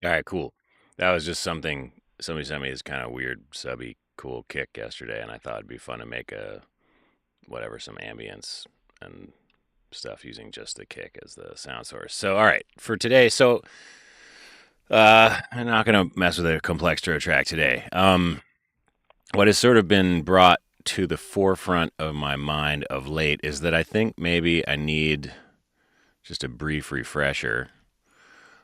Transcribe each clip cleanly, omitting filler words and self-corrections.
All right, cool. That was just something somebody sent me this kind of weird subby cool kick yesterday, and I thought it'd be fun to make a whatever some ambience and stuff using just the kick as the sound source. So, all right, for today, I'm not gonna mess with a complex track today. What has sort of been brought to the forefront of my mind of late is that I think maybe I need just a brief refresher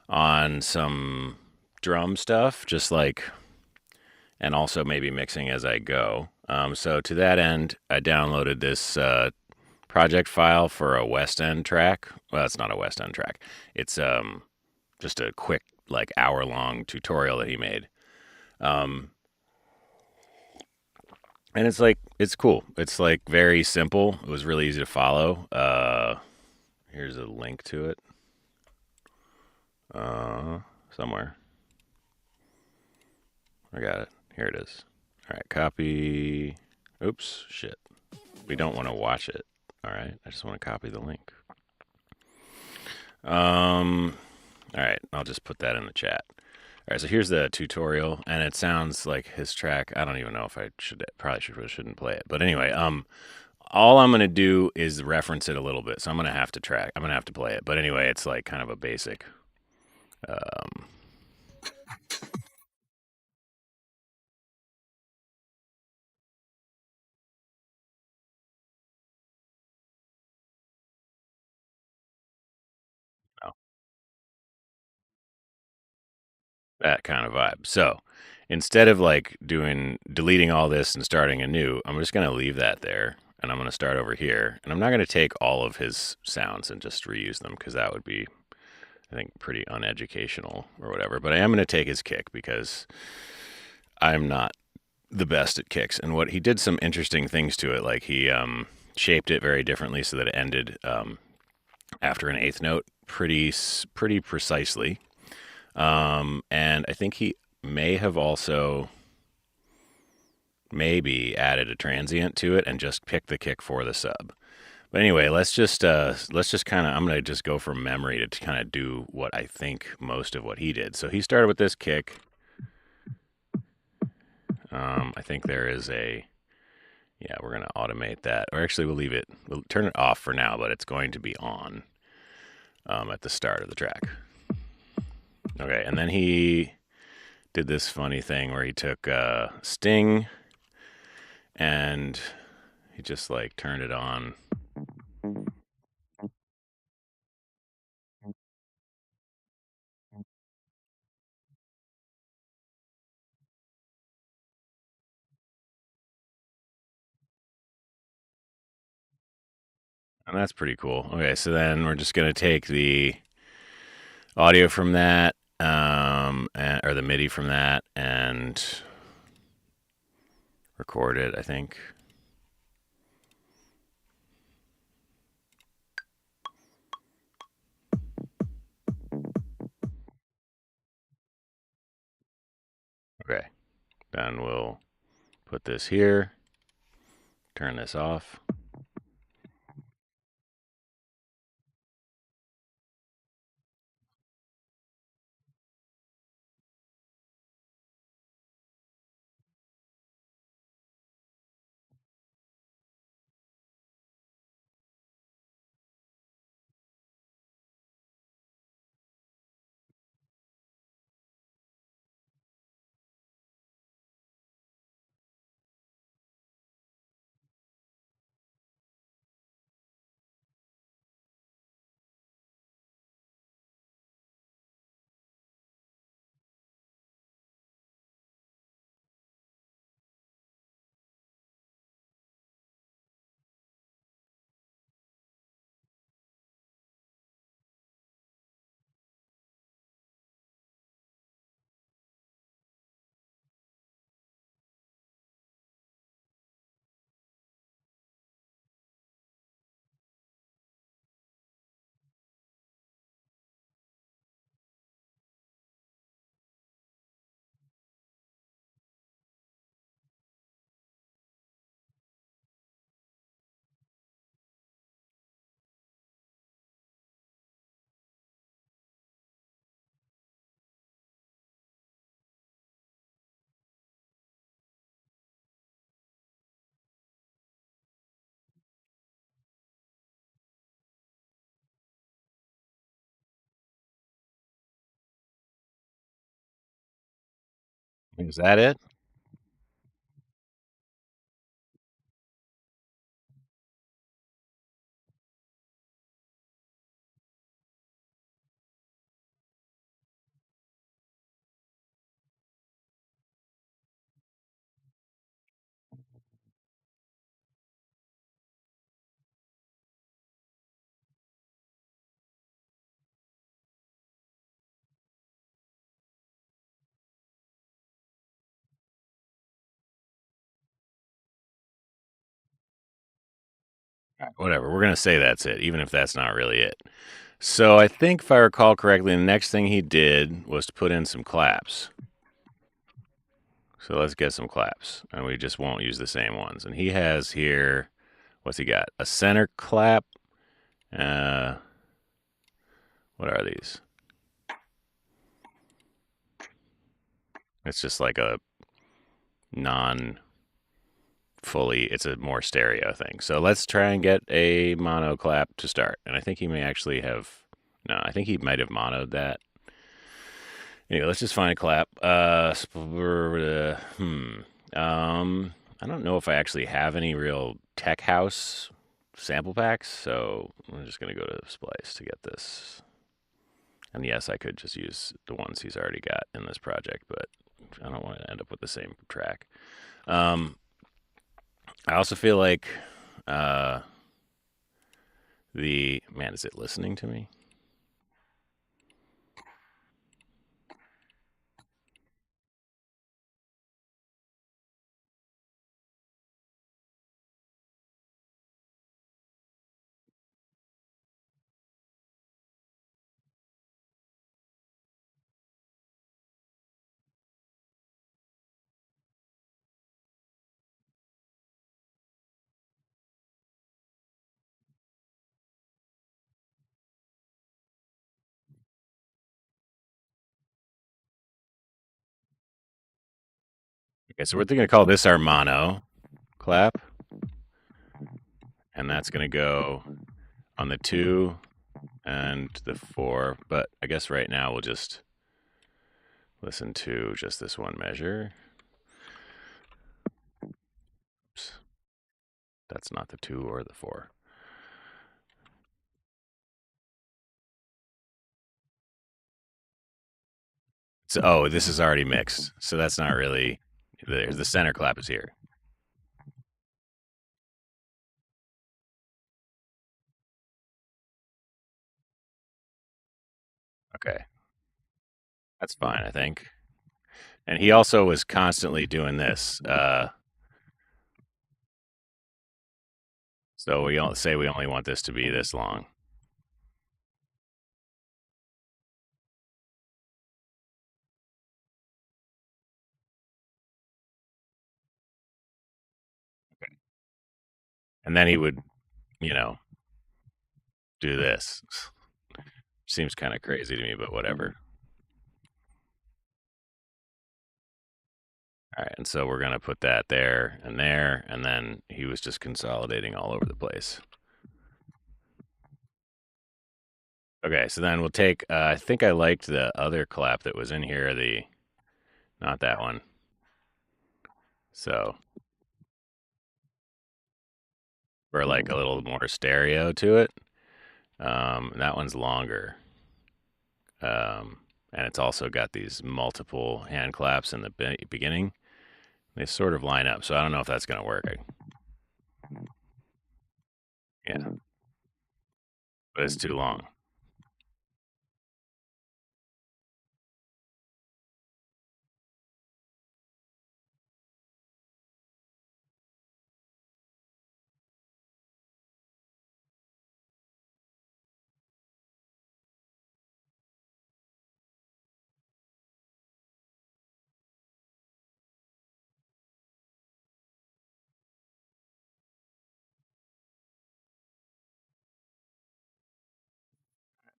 on some drum stuff, just like, and also maybe mixing as I go. So to that end, I downloaded this project file for a West End track. Well, it's not a West End track. It's just a quick, like hour long tutorial that he made. Um, and it's like it's cool. It's like very simple. It was really easy to follow. Here's a link to it. Somewhere. I got it. Here it is. All right, copy. Oops, shit. We don't want to watch it. All right, I just want to copy the link. All right, I'll just put that in the chat. All right, so here's the tutorial, and it sounds like his track. I don't even know if I should, probably shouldn't play it, but anyway, all I'm gonna do is reference it a little bit, so I'm gonna have to play it, but anyway, it's like kind of a basic. Um, oh, that kind of vibe. So instead of like deleting all this and starting anew, I'm just gonna leave that there, and I'm gonna start over here, and I'm not gonna take all of his sounds and just reuse them because that would be, I think, pretty uneducational or whatever. But I am gonna take his kick because I'm not the best at kicks, and what he did some interesting things to it, like he shaped it very differently so that it ended after an eighth note pretty precisely. And I think he may have also maybe added a transient to it and just picked the kick for the sub. But anyway, let's just kind of, I'm gonna just go from memory to kind of do what I think most of what he did. So he started with this kick. I think there is a, yeah, we're gonna automate that, or actually we'll leave it, we'll turn it off for now, but it's going to be on at the start of the track. Okay, and then he did this funny thing where he took Sting and he just like turned it on. And that's pretty cool. Okay, so then we're just gonna take the audio from that, or the MIDI from that, and record it, I think. Okay, then we'll put this here, turn this off. Is that it? Whatever. We're gonna say that's it, even if that's not really it. So I think if I recall correctly, the next thing he did was to put in some claps. So let's get some claps, and we just won't use the same ones. And he has here, what's he got? A center clap. Uh, what are these? It's just like a non fully, it's a more stereo thing. So let's try and get a mono clap to start. And I think he may actually have, no, I think he might have monoed that. Anyway, let's just find a clap. I don't know if I actually have any real tech house sample packs, so I'm just gonna go to Splice to get this. And yes, I could just use the ones he's already got in this project, but I don't want to end up with the same track. Um, I also feel like uh, the man, is it listening to me? Okay, so we're going to call this our mono clap, and that's going to go on the 2 and the 4. But I guess right now we'll just listen to just this one measure. Oops. That's not the 2 or the 4. So, oh, this is already mixed. So that's not really. There's the center clap is here. Okay, that's fine, I think. And he also was constantly doing this. So we all say we only want this to be this long. And then he would, you know, do this. Seems kind of crazy to me, but whatever. All right, and so we're gonna put that there, and then he was just consolidating all over the place. Okay, so then we'll take. I think I liked the other clap that was in here. The not that one. So we're like a little more stereo to it. That one's longer, and it's also got these multiple hand claps in the beginning. They sort of line up, so I don't know if that's gonna work. Yeah, but it's too long.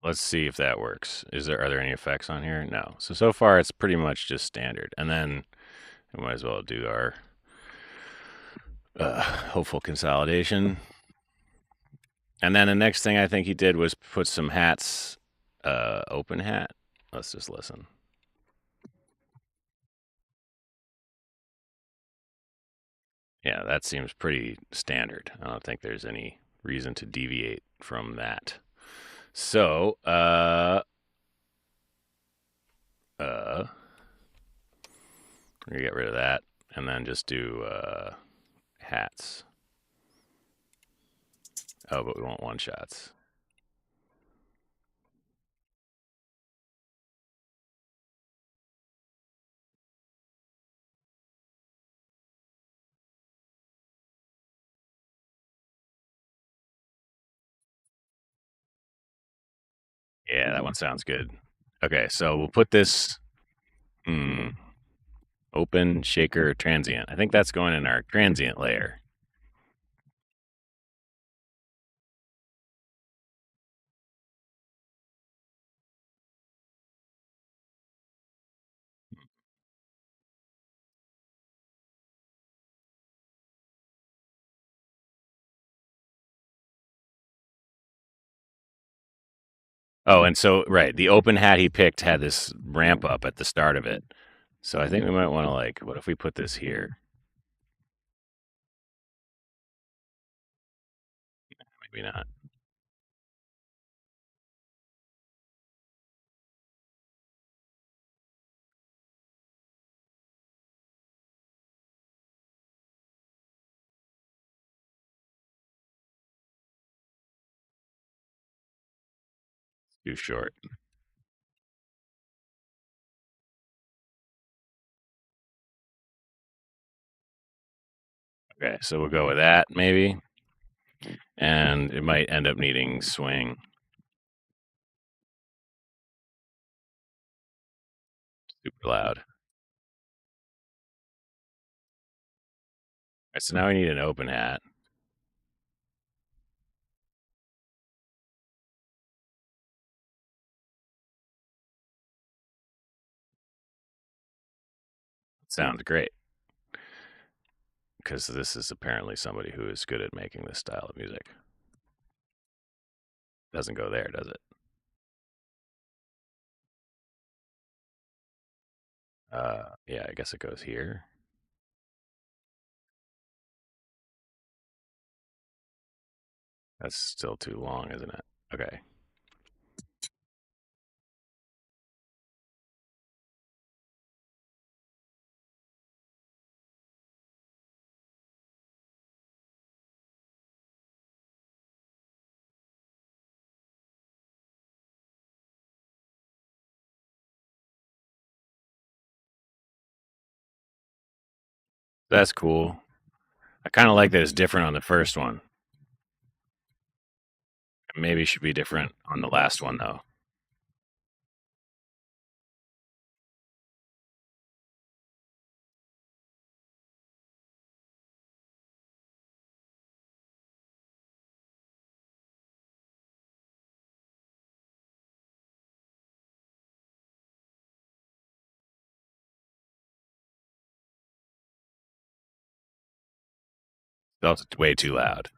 Let's see if that works. Are there any effects on here? No. So far it's pretty much just standard. And then we might as well do our hopeful consolidation. And then the next thing I think he did was put some hats, open hat. Let's just listen. Yeah, that seems pretty standard. I don't think there's any reason to deviate from that. So, we're gonna get rid of that and then just do hats. Oh, but we want one shots. Yeah, that one sounds good. Okay, so we'll put this open shaker transient. I think that's going in our transient layer. Oh, and so right, the open hat he picked had this ramp up at the start of it. So I think we might want to like, what if we put this here? Maybe not. Too short. Okay, so we'll go with that maybe. And it might end up needing swing. Super loud. All right, so now we need an open hat. Sounds great. Because this is apparently somebody who is good at making this style of music. Doesn't go there, does it? Yeah, I guess it goes here. That's still too long, isn't it? Okay. That's cool. I kind of like that it's different on the first one. Maybe it should be different on the last one, though. That's way too loud.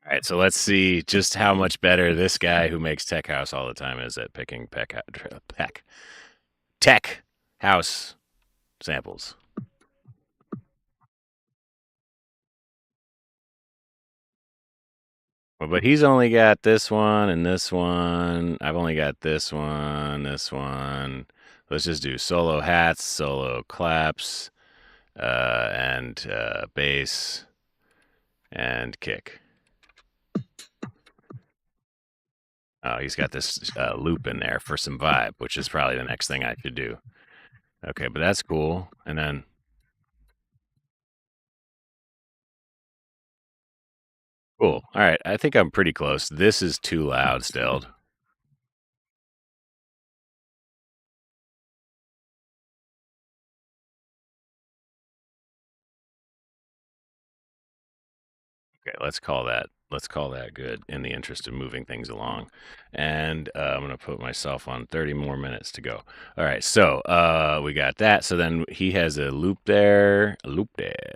All right, so let's see just how much better this guy who makes tech house all the time is at picking tech house samples. But he's only got this one and this one. I've only got this one, this one. Let's just do solo hats, solo claps, and bass and kick. Oh, he's got this loop in there for some vibe, which is probably the next thing I should do. Okay, but that's cool. And then, cool. All right, I think I'm pretty close. This is too loud still. Okay, let's call that good in the interest of moving things along. And I'm going to put myself on 30 more minutes to go. All right, so we got that. So then he has a loop there, a loop there.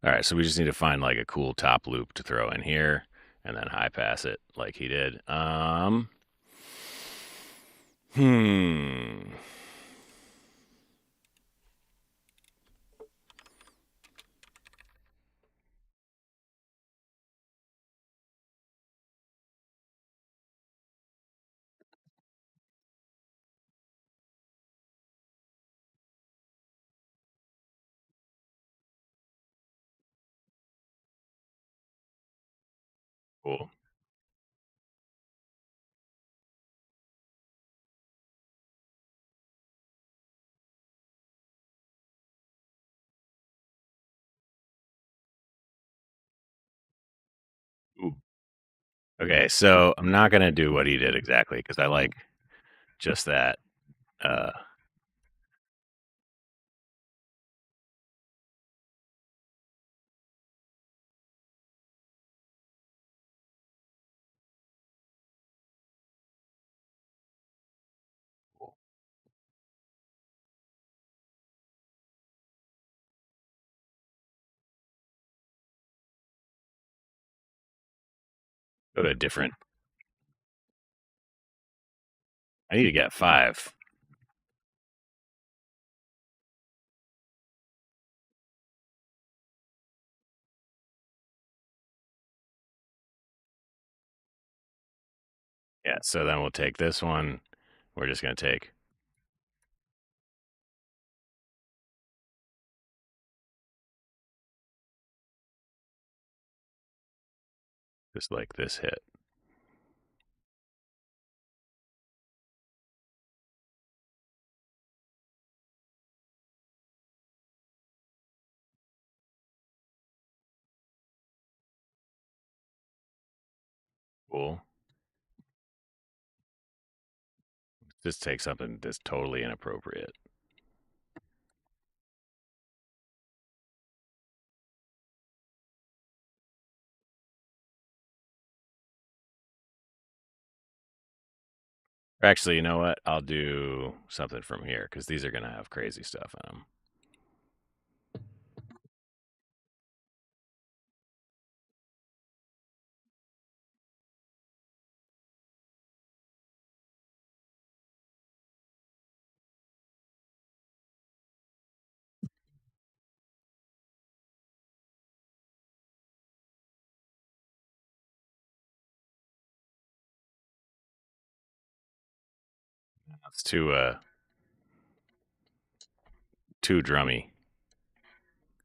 All right, so we just need to find like a cool top loop to throw in here and then high pass it like he did. Hmm. Cool. Ooh. Okay, so I'm not gonna do what he did exactly because I like just that. Uh, cool. Go to a different. I need to get 5. Yeah, so then we'll take this one. We're just gonna take just like this hit. Cool. Just take something that's totally inappropriate. Actually, you know what? I'll do something from here because these are gonna have crazy stuff in them. It's too drummy.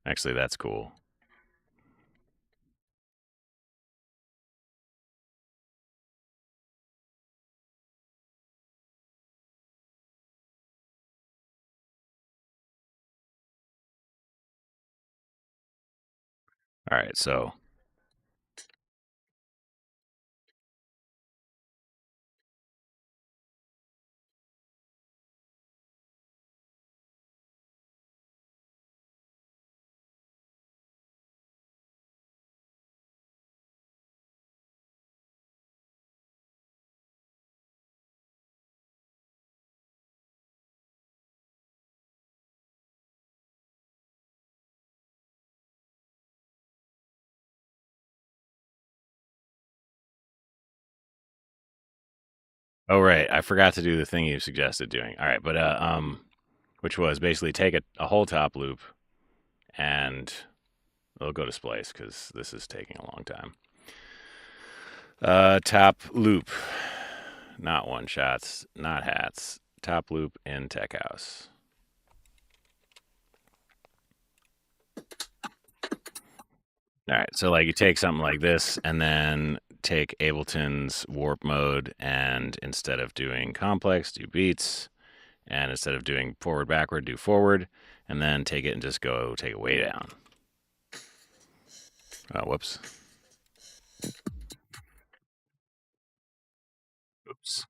Actually, that's cool. All right, so oh right, I forgot to do the thing you suggested doing. All right, but which was basically take a whole top loop and we'll go to splice because this is taking a long time. Top loop, not one shots, not hats. Top loop in Tech House. All right, so like you take something like this and then take Ableton's warp mode and instead of doing complex, do beats, and instead of doing forward backward, do forward, and then take it and just go take it way down. Oh, whoops. Oops.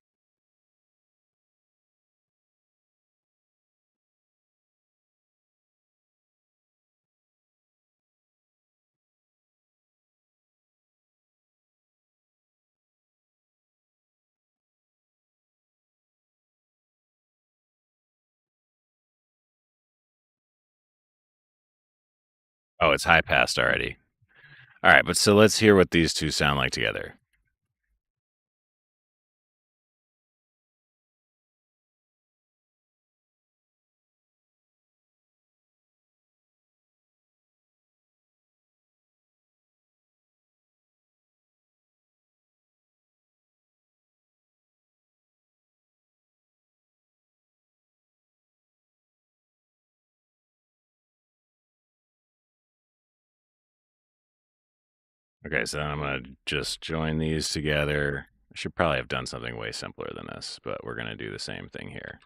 Oh, it's high passed already. All right, but so let's hear what these two sound like together. Okay, so then I'm going to just join these together. I should probably have done something way simpler than this, but we're going to do the same thing here.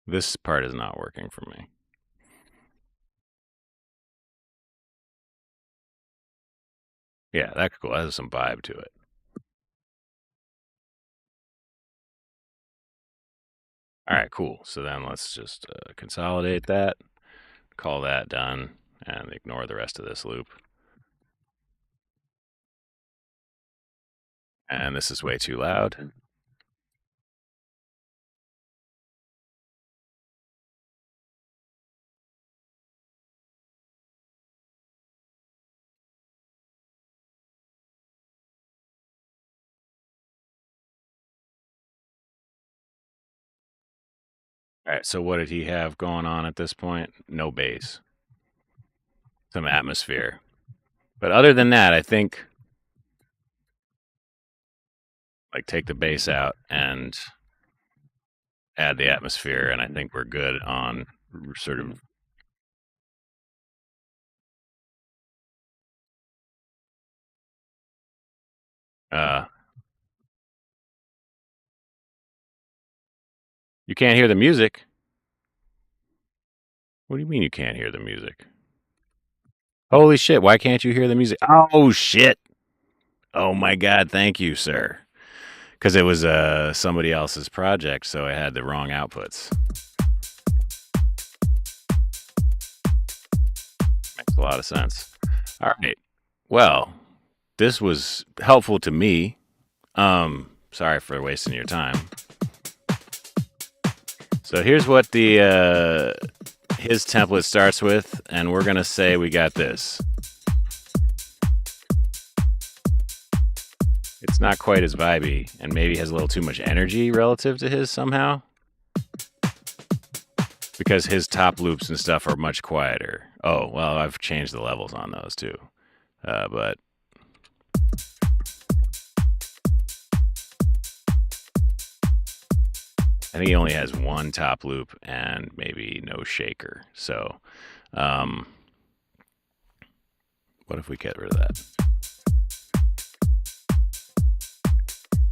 This part is not working for me. Yeah, that's cool. That has some vibe to it. All right, cool. So then let's just consolidate that, call that done, and ignore the rest of this loop. And this is way too loud. All right, so what did he have going on at this point? No bass, some atmosphere. But other than that, I think like take the bass out and add the atmosphere, and I think we're good on sort of. Uh, you can't hear the music. What do you mean you can't hear the music? Holy shit! Why can't you hear the music? Oh shit! Oh my god! Thank you, sir. Because it was somebody else's project, so I had the wrong outputs. Makes a lot of sense. All right. Well, this was helpful to me. Sorry for wasting your time. So here's what the his template starts with, and we're gonna say we got this. It's not quite as vibey, and maybe has a little too much energy relative to his somehow, because his top loops and stuff are much quieter. Oh well, I've changed the levels on those too, but I think he only has one top loop and maybe no shaker. So, um, what if we get rid of that?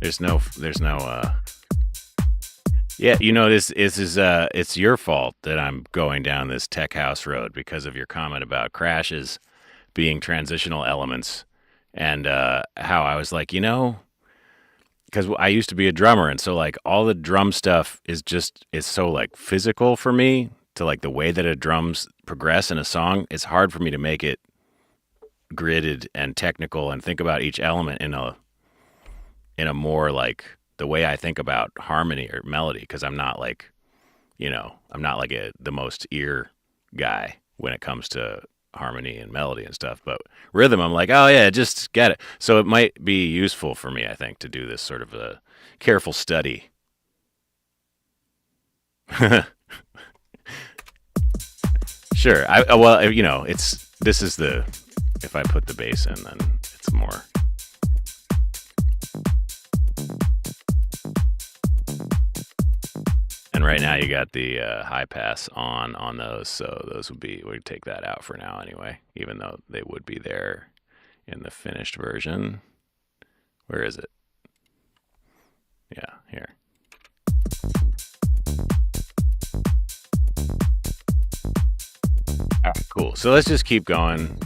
There's no. Yeah, you know this is it's your fault that I'm going down this tech house road because of your comment about crashes being transitional elements, and how I was like, because I used to be a drummer, and so like all the drum stuff is so like physical for me to like the way that a drums progress in a song. It's hard for me to make it gridded and technical and think about each element in a more like the way I think about harmony or melody, because I'm not like I'm not like the most ear guy when it comes to harmony and melody and stuff. But rhythm, I'm like, oh yeah, just get it. So it might be useful for me, I think, to do this sort of a careful study. Sure. Well, it's this is the if I put the bass in, then it's more. And right now you got the high pass on those, so those we'd take that out for now anyway, even though they would be there in the finished version. Where is it? Yeah, here. All right, cool. So let's just keep going.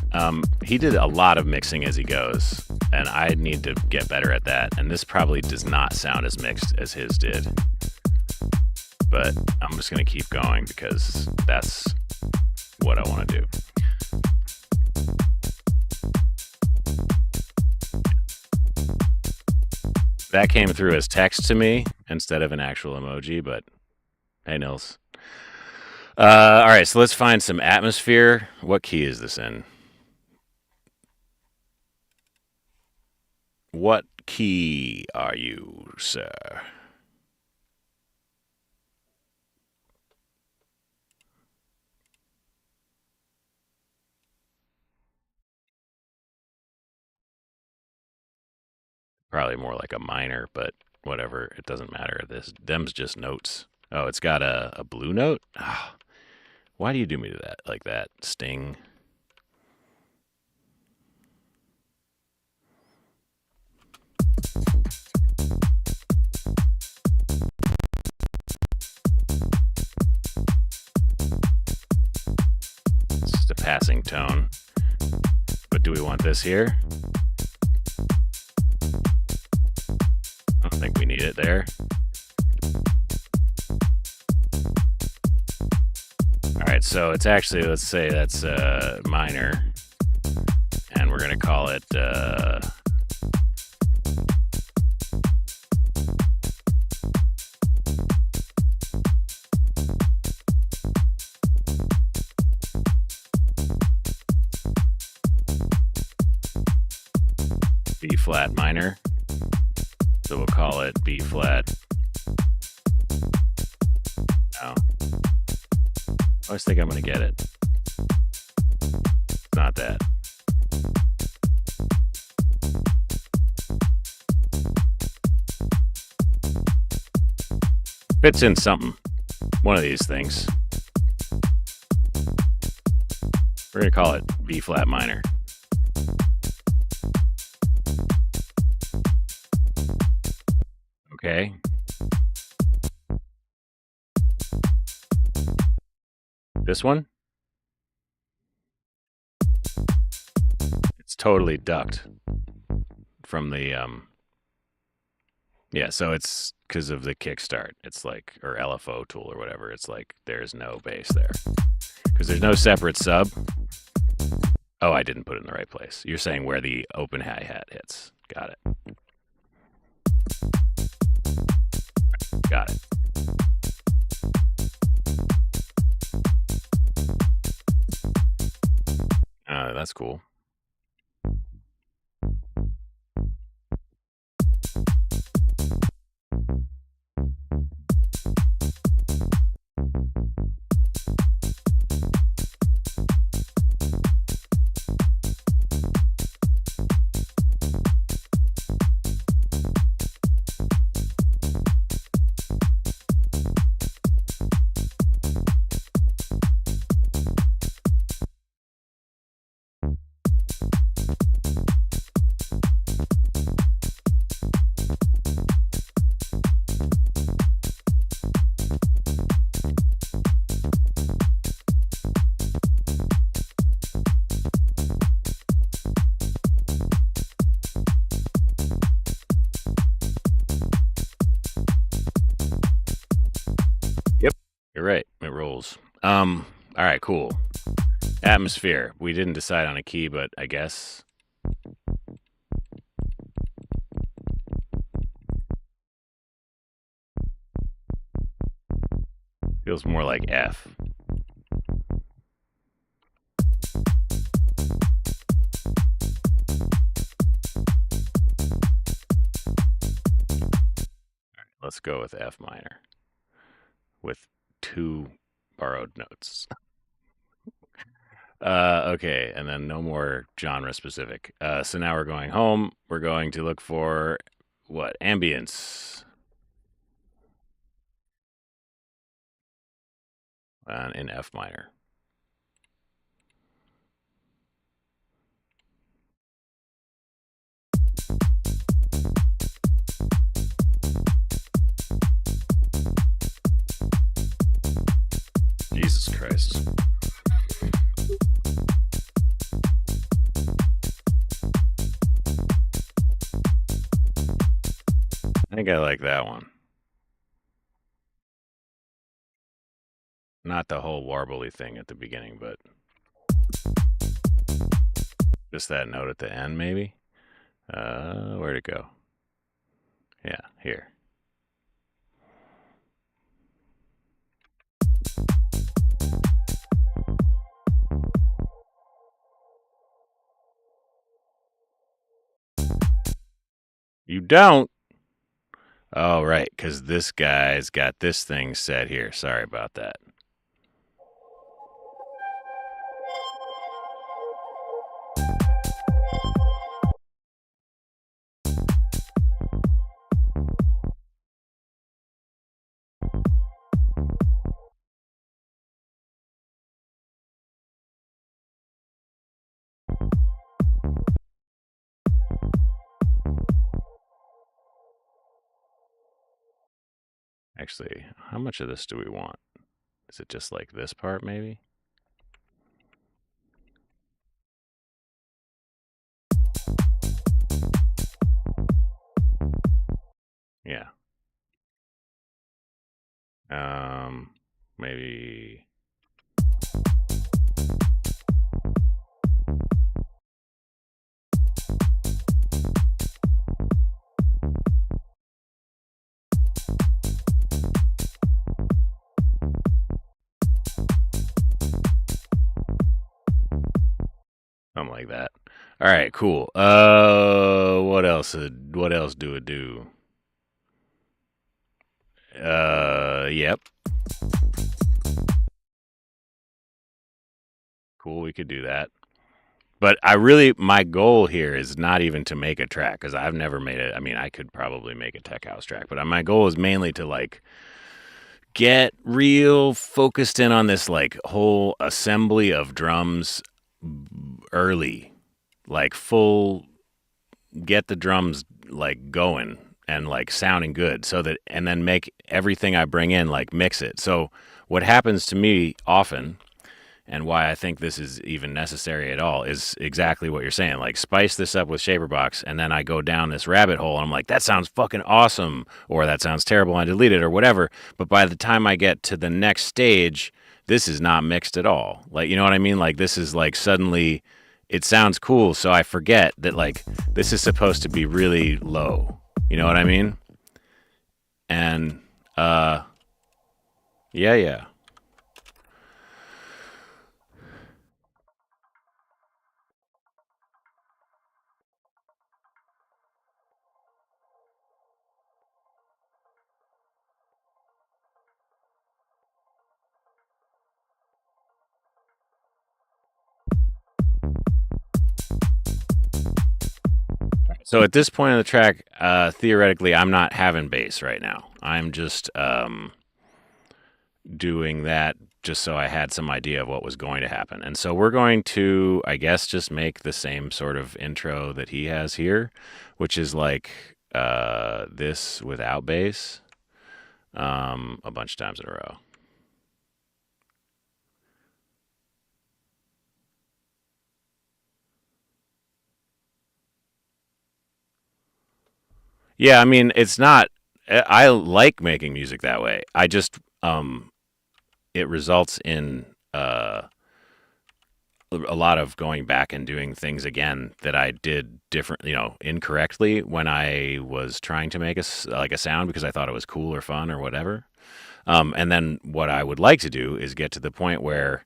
He did a lot of mixing as he goes, and I need to get better at that. And this probably does not sound as mixed as his did, but I'm just going to keep going because that's what I want to do. That came through as text to me instead of an actual emoji, but hey, Nils. All right, so let's find some atmosphere. What key is this in? What key are you, sir? Probably more like a minor, but whatever. It doesn't matter. Them's just notes. Oh, it's got a blue note? Oh, why do you do me to that like that? Sting. It's just a passing tone. But do we want this here? I don't think we need it there. All right, so it's actually, let's say that's minor, and we're gonna call it B flat minor. So we'll call it B flat. No. I always think I'm going to get it. It's not that. Fits in something. One of these things. We're going to call it B flat minor. Okay. This one? It's totally ducked from the yeah, so it's because of the kickstart. It's like, or LFO tool or whatever. It's like there's no bass there because there's no separate sub. Oh, I didn't put it in the right place. You're saying where the open hi-hat hits. Got it. Got it. That's cool. Yep, you're right. It rolls. All right, cool. Atmosphere. We didn't decide on a key, but I guess. Feels more like F. Let's go with F minor with 2 borrowed notes. Okay, and then no more genre specific. So now we're going home. We're going to look for what? Ambience. In F minor. Jesus Christ. I think I like that one. Not the whole warbly thing at the beginning, but just that note at the end, maybe? Where'd it go? Yeah, here. You don't? Oh, right, because this guy's got this thing set here. Sorry about that. Actually, how much of this do we want? Is it just like this part, maybe? Yeah. Maybe. Something like that. All right, cool. What else? What else do it do? Yep. Cool. We could do that. But my goal here is not even to make a track because I've never made it. I mean, I could probably make a tech house track, but my goal is mainly to like get real focused in on this like whole assembly of drums early, like full get the drums like going and like sounding good so that and then make everything I bring in like mix it. So what happens to me often and why I think this is even necessary at all is exactly what you're saying. Like spice this up with Shaperbox, and then I go down this rabbit hole, and I'm like, that sounds fucking awesome, or that sounds terrible, and I delete it, or whatever. But by the time I get to the next stage, this is not mixed at all. Like, you know what I mean? Like, this is like suddenly, it sounds cool, so I forget that like this is supposed to be really low. You know what I mean? And yeah, yeah. So at this point in the track, theoretically, I'm not having bass right now. I'm just doing that just so I had some idea of what was going to happen. And so we're going to, I guess, just make the same sort of intro that he has here, which is like this without bass a bunch of times in a row. Yeah, I mean, it's not. I like making music that way. I just it results in a lot of going back and doing things again that I did different, incorrectly when I was trying to make like a sound because I thought it was cool or fun or whatever. And then what I would like to do is get to the point where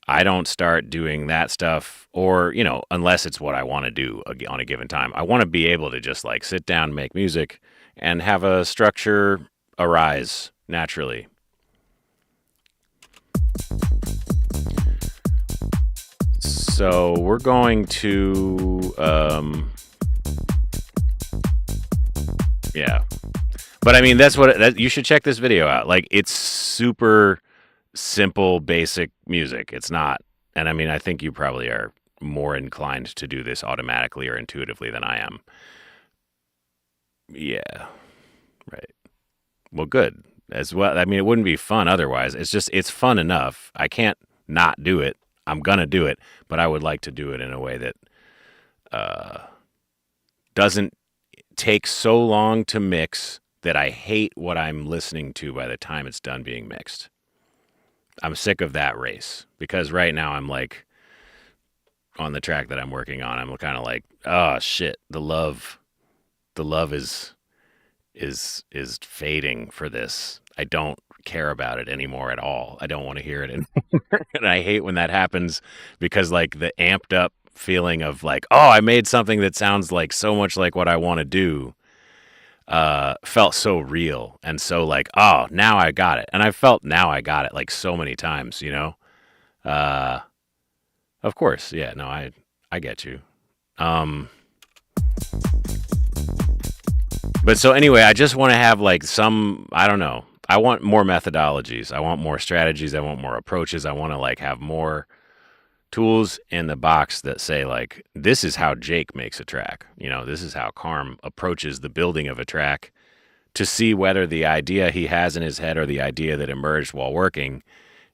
I don't start doing that stuff, or unless it's what I want to do on a given time. I want to be able to just like sit down, make music, and have a structure arise naturally. So we're going to, yeah. But I mean, you should check this video out. Like, it's super simple, basic music. It's not, and I mean, I think you probably are more inclined to do this automatically or intuitively than I am. Yeah, right. Well, good as well. I mean, it wouldn't be fun otherwise. It's fun enough. I can't not do it. I'm gonna do it, but I would like to do it in a way that uh, doesn't take so long to mix that I hate what I'm listening to by the time it's done being mixed. I'm sick of that race because right now I'm like on the track that I'm working on. I'm kind of like, oh shit, the love is fading for this. I don't care about it anymore at all. I don't want to hear it anymore. And I hate when that happens because like the amped up feeling of like, oh, I made something that sounds like so much like what I want to do felt so real and so like, oh, now I got it. And I felt now I got it like so many times, Uh of course, yeah, no, I get you. Um but so anyway, I just want to have like some, I don't know. I want more methodologies. I want more strategies. I want more approaches. I want to like have more tools in the box that say like this is how Jake makes a track. This is how Carm approaches the building of a track to see whether the idea he has in his head or the idea that emerged while working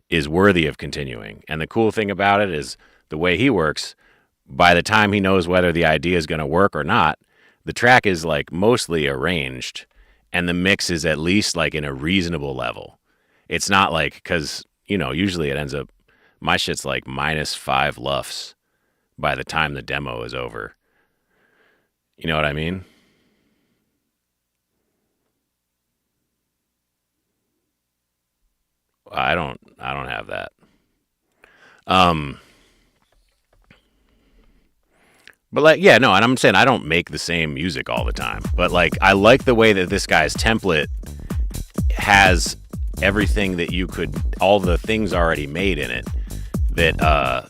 is worthy of continuing. And the cool thing about it is the way he works, by the time he knows whether the idea is going to work or not, the track is like mostly arranged and the mix is at least like in a reasonable level. It's not like, because, usually it ends up, my shit's like -5 LUFS by the time the demo is over. You know what I mean? I don't have that. Um, but like, yeah, no, and I'm saying I don't make the same music all the time, but like, I like the way that this guy's template has everything that you could, all the things already made in it that,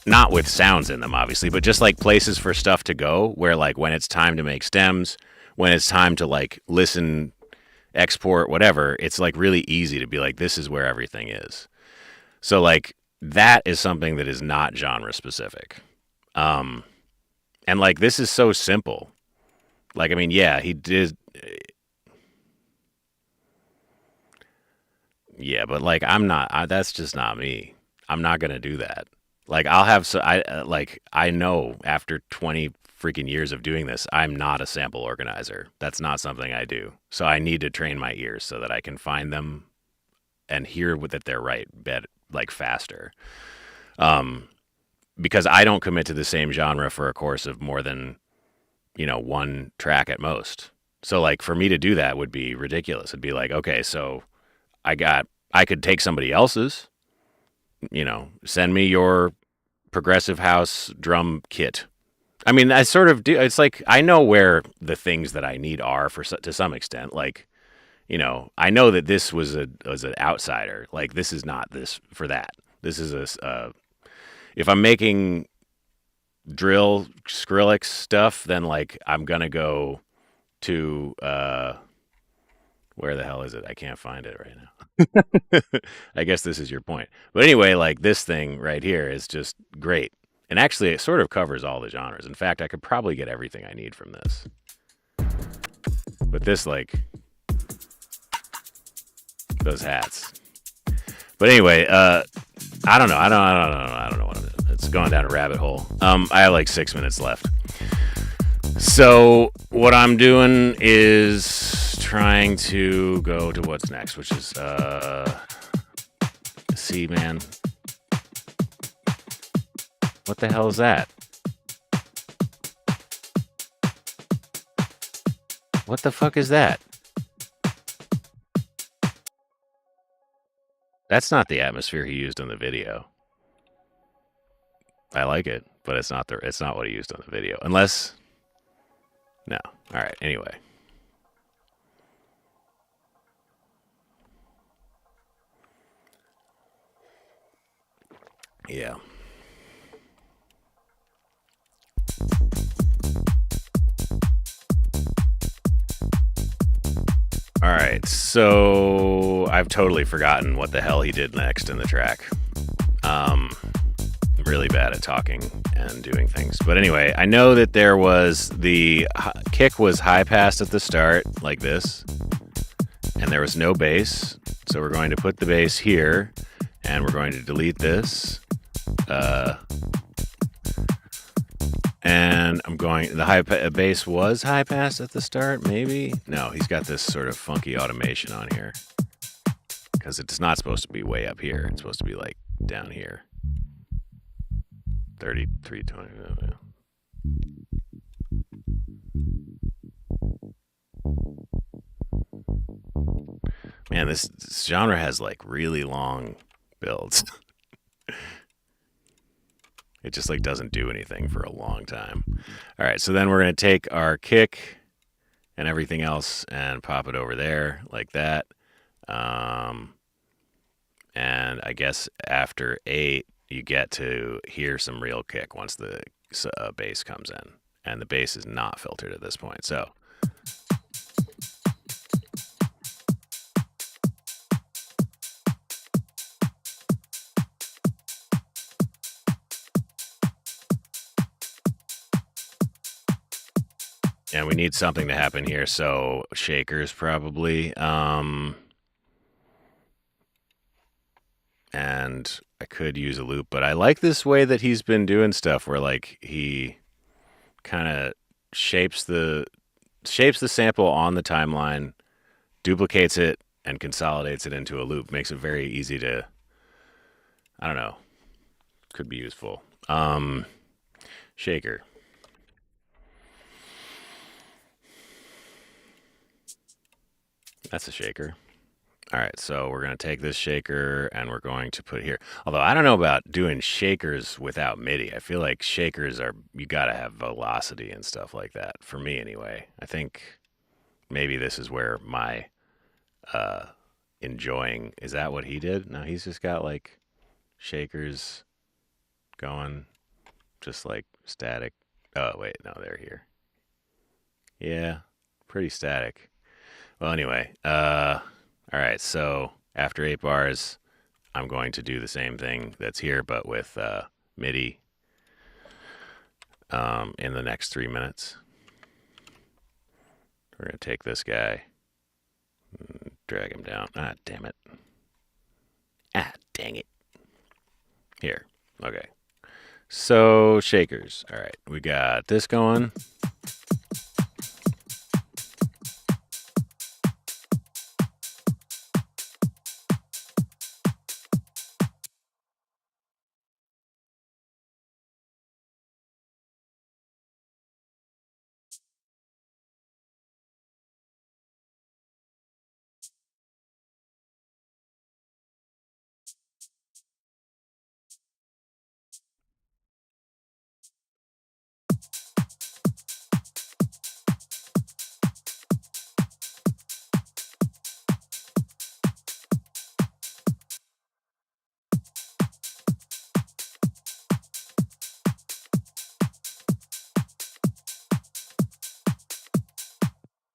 not with sounds in them, obviously, but just like places for stuff to go where like when it's time to make stems, when it's time to like listen, export, whatever, it's like really easy to be like, this is where everything is. So like that is something that is not genre specific. Um, and like this is so simple. Like, I mean, yeah, he did. Yeah, but like that's just not me. I'm not gonna do that. Like I'll have so I know after 20 freaking years of doing this, I'm not a sample organizer. That's not something I do. So I need to train my ears so that I can find them and hear that they're right, like faster. Um, because I don't commit to the same genre for a course of more than, one track at most. So like for me to do that would be ridiculous. It'd be like, okay, so I could take somebody else's, send me your progressive house drum kit. I mean, I sort of do. It's like I know where the things that I need are to some extent. Like, I know that this was an outsider. Like, this is not this for that. This is if I'm making drill Skrillex stuff, then like I'm gonna go to where the hell is it? I can't find it right now. I guess this is your point. But anyway, like this thing right here is just great. And actually, it sort of covers all the genres. In fact, I could probably get everything I need from this. But this, like, those hats. But anyway, I don't know. I don't know what I'm doing. It's going down a rabbit hole. I have like 6 minutes left. So what I'm doing is trying to go to what's next, which is see, man. What the hell is that? What the fuck is that? That's not the atmosphere he used in the video. I like it, but it's not what he used on the video. Unless, no. All right. Anyway. Yeah. All right, so I've totally forgotten what the hell he did next in the track. I'm really bad at talking and doing things. But anyway, I know that there was the kick was high passed at the start, like this, and there was no bass. So we're going to put the bass here, and we're going to delete this. And I'm going, the high bass was high pass at the start, maybe? No, he's got this sort of funky automation on here. Because it's not supposed to be way up here. It's supposed to be like down here. 3320. Yeah. Man, this genre has like really long builds. It just like doesn't do anything for a long time. All right, so then we're going to take our kick and everything else and pop it over there like that. And I guess after 8, you get to hear some real kick once the bass comes in. And the bass is not filtered at this point. So And we need something to happen here, so shakers probably. And I could use a loop, but I like this way that he's been doing stuff where like he kind of shapes the sample on the timeline, duplicates it, and consolidates it into a loop. Makes it very easy to, I don't know, could be useful. Shaker. That's a shaker. All right, so we're going to take this shaker and we're going to put it here. Although I don't know about doing shakers without MIDI. I feel like shakers are, you got to have velocity and stuff like that. For me, anyway. I think maybe this is where my uh, enjoying, is that what he did? No, he's just got like shakers going, just like static. Oh, wait, no, they're here. Yeah, pretty static. Well, anyway, all right, so after 8 bars, I'm going to do the same thing that's here, but with MIDI in the next 3 minutes. We're going to take this guy, and drag him down. Ah, damn it. Ah, dang it. Here. Okay. So, shakers. All right, we got this going.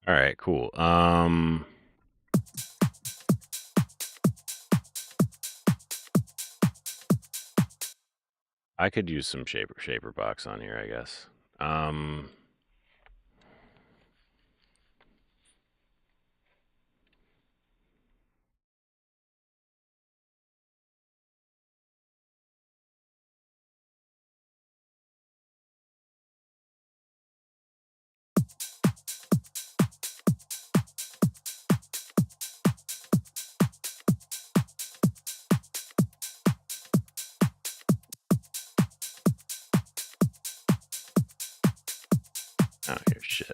All right, cool. I could use some shaper box on here, I guess. Um, oh, here, shit.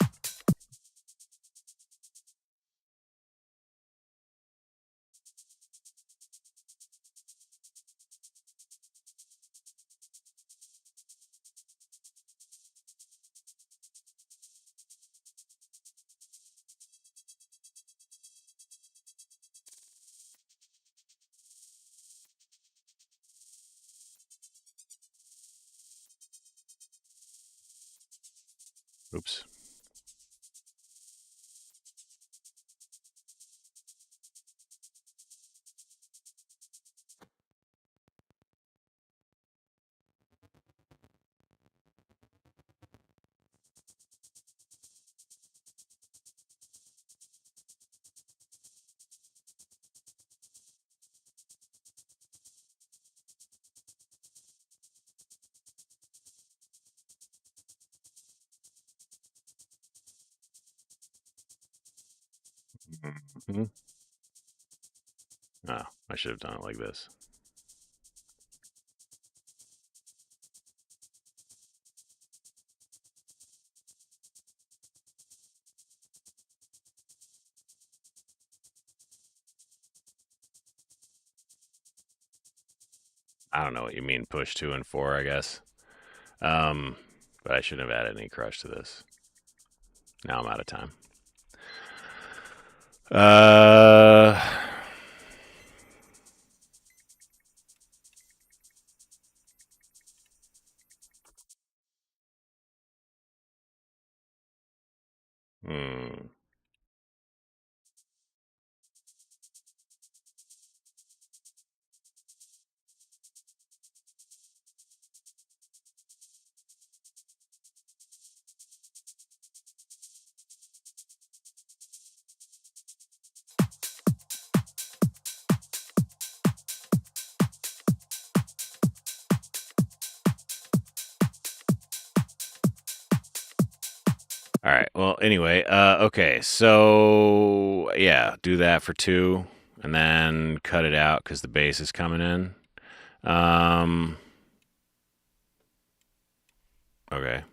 Oops. Mm-hmm. Oh, I should have done it like this. I don't know what you mean, push 2 and 4, I guess. Um, but I shouldn't have added any crush to this. Now I'm out of time. Uh, hmm. All right. Well, anyway, okay. So yeah, do that for 2, and then cut it out because the bass is coming in. Okay.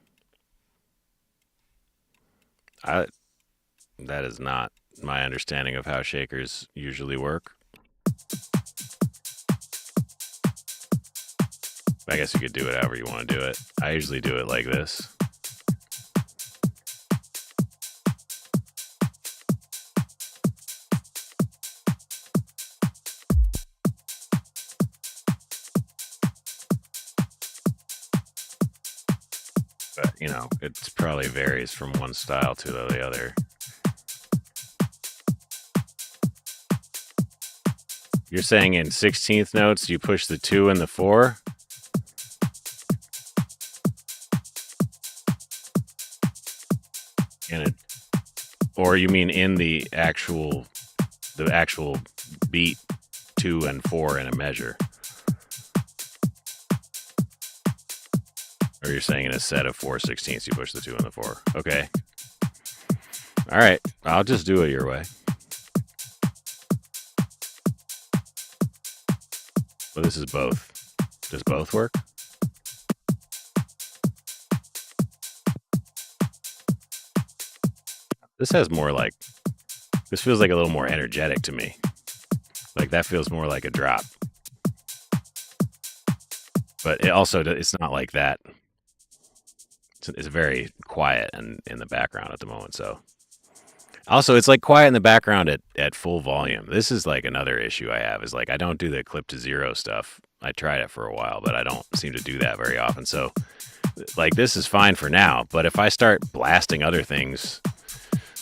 That is not my understanding of how shakers usually work. I guess you could do it however you want to do it. I usually do it like this. But, it probably varies from one style to the other. You're saying in 16th notes you push the 2 and the 4? Or you mean in the actual beat 2 and 4 in a measure? Or you're saying in a set of 4/16 you push the 2 and the 4? Okay. All right. I'll just do it your way. Well, this is both. Does both work? This feels like a little more energetic to me. Like that feels more like a drop. But it's not like that. It's very quiet and in the background at the moment. So also it's like quiet in the background at full volume. This is like another issue I have is like, I don't do the clip to 0 stuff. I tried it for a while, but I don't seem to do that very often. So like this is fine for now, but if I start blasting other things,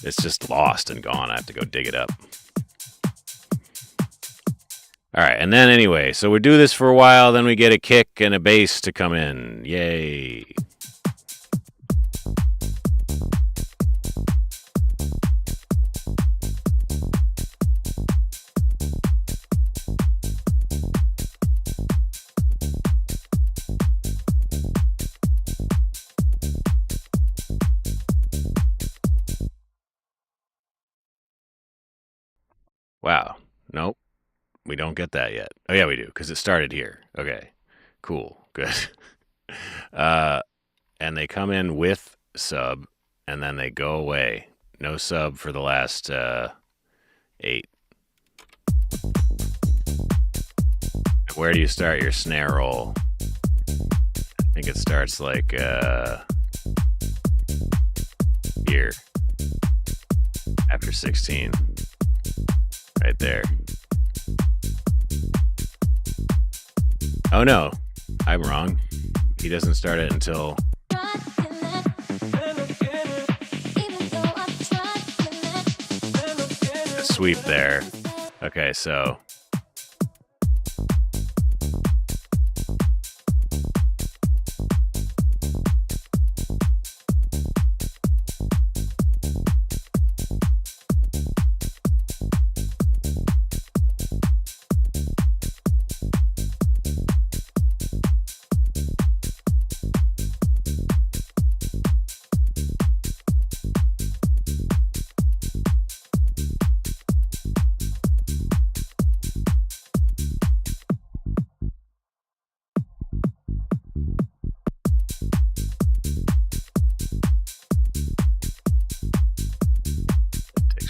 it's just lost and gone. I have to go dig it up. All right, and then anyway, so we do this for a while, then we get a kick and a bass to come in. Yay. Wow. Nope. We don't get that yet. Oh, yeah, we do, because it started here. Okay. Cool. Good. And they come in with sub, and then they go away. No sub for the last 8. Where do you start your snare roll? I think it starts like here. After 16. Right there. Oh no, I'm wrong. He doesn't start it until the sweep there. Okay, so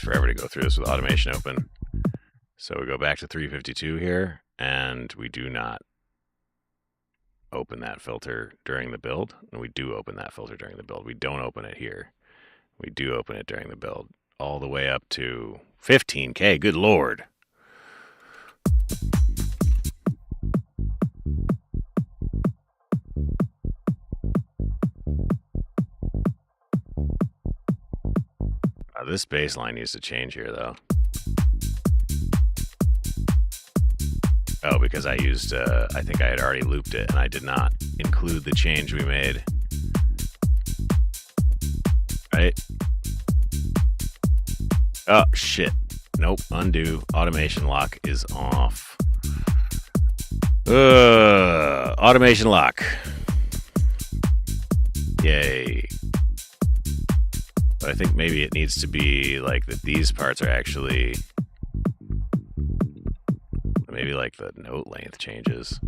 forever to go through this with automation open. So we go back to 352 here, and we do not open that filter during the build. And we do open that filter during the build. We don't open it here. We do open it during the build. All the way up to 15K. Good Lord. This bass line needs to change here, though. Oh, because I used, I think I had already looped it, and I did not include the change we made. Right? Oh, shit. Nope, undo. Automation lock is off. Automation lock. Yay. But I think maybe it needs to be like that these parts are actually, maybe like the note length changes.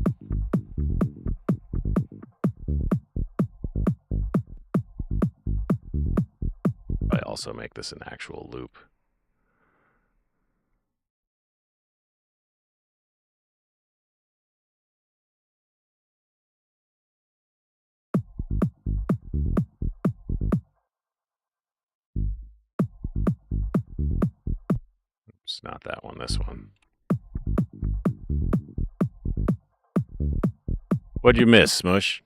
I also make this an actual loop. It's not that one, this one. What'd you miss, Smush?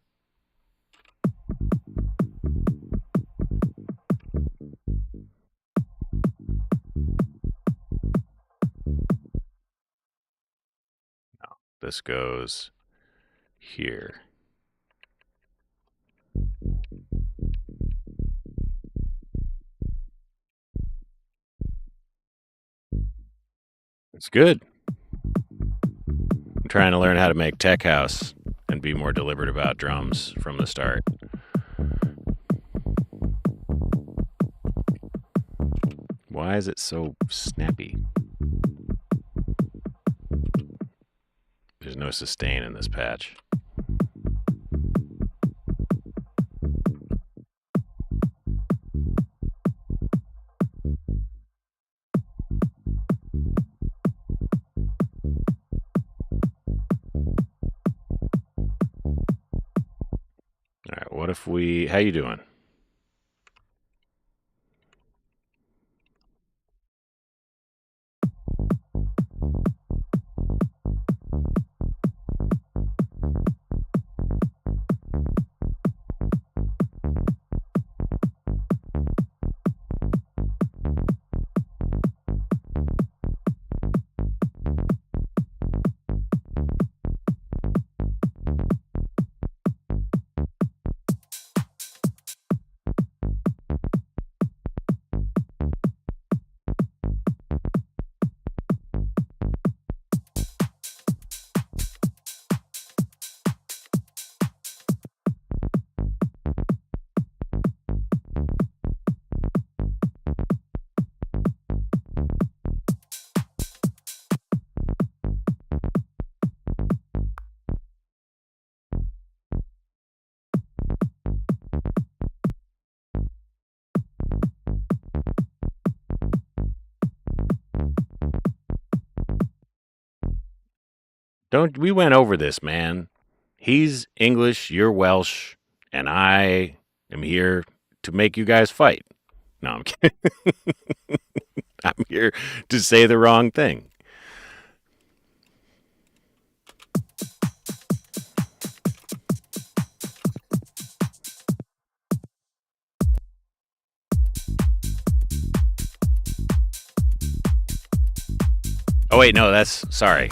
No, this goes here. It's good. I'm trying to learn how to make tech house and be more deliberate about drums from the start. Why is it so snappy? There's no sustain in this patch. All right, what if we, how you doing? We went over this, man. He's English, you're Welsh, and I am here to make you guys fight. No, I'm kidding. I'm here to say the wrong thing. Oh, wait, no, that's, sorry.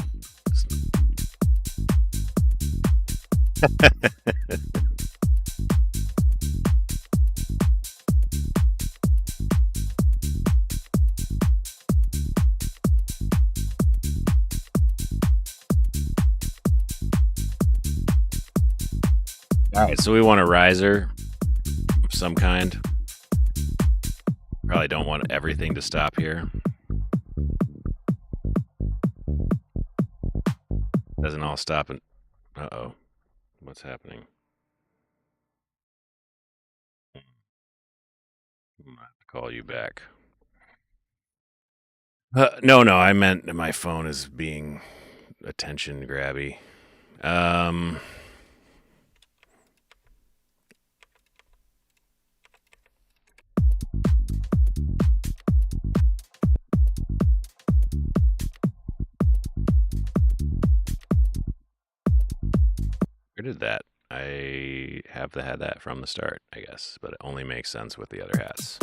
All right, so we want a riser of some kind. Probably don't want everything to stop here. Doesn't all stop and, uh-oh, what's happening? I'm gonna have to call you back. No, I meant my phone is being attention grabby. Where did that? I have had that from the start, I guess, but it only makes sense with the other hats.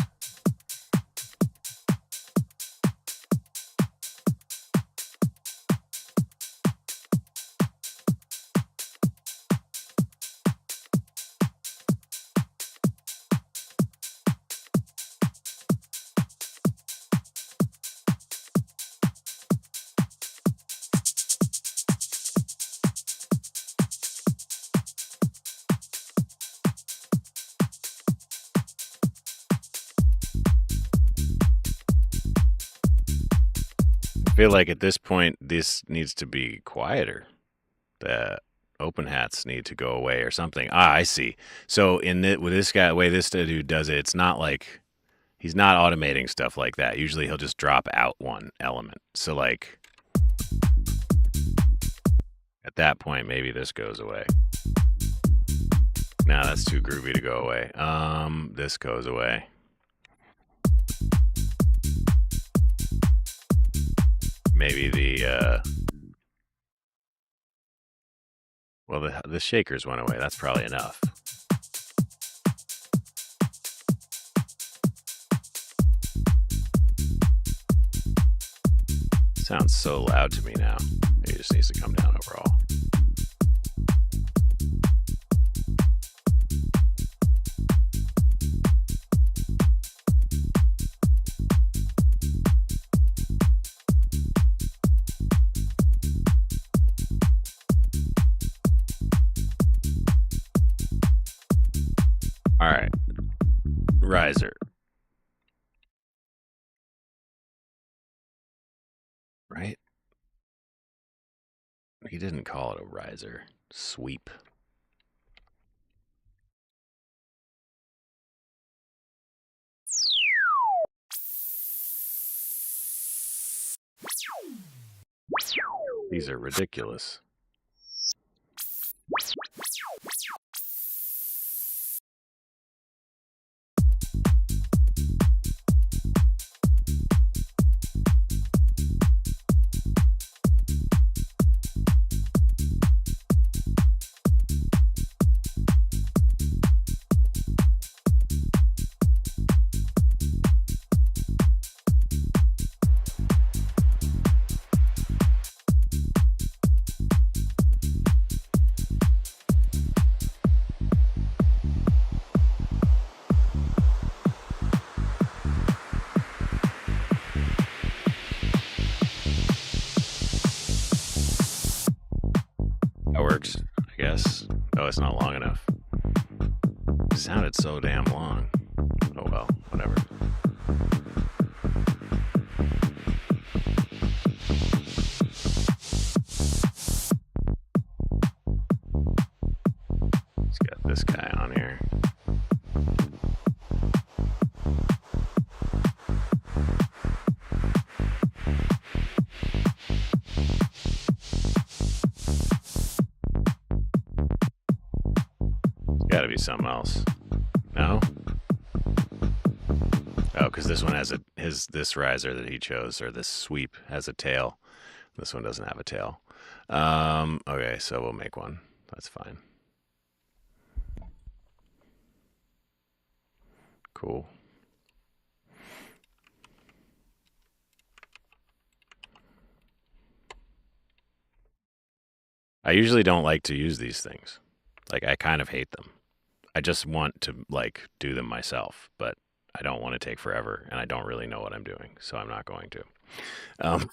feel like at this point, this needs to be quieter. The open hats need to go away or something. Ah, I see. So with this guy, the way this dude does it, it's not like he's not automating stuff like that. Usually he'll just drop out one element. So like at that point, maybe this goes away. Nah, that's too groovy to go away. This goes away. Maybe well, the shakers went away. That's probably enough. Sounds so loud to me now. It just needs to come down overall. All right. Riser. Right? He didn't call it a riser. Sweep. These are ridiculous. That works, I guess. Oh, it's not long enough. It sounded so damn long. Oh well, whatever. Let's get this guy on here. Got to be something else. No? Oh, because this one has this riser that he chose, or this sweep has a tail. This one doesn't have a tail. Okay, so we'll make one. That's fine. Cool. I usually don't like to use these things. Like, I kind of hate them. I just want to like do them myself, but I don't want to take forever, and I don't really know what I'm doing, so I'm not going to. Um,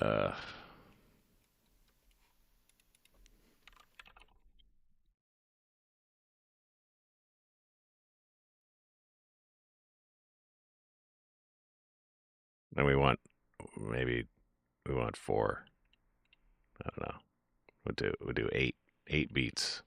uh, and maybe we want 4. I don't know. We'll do 8 beats.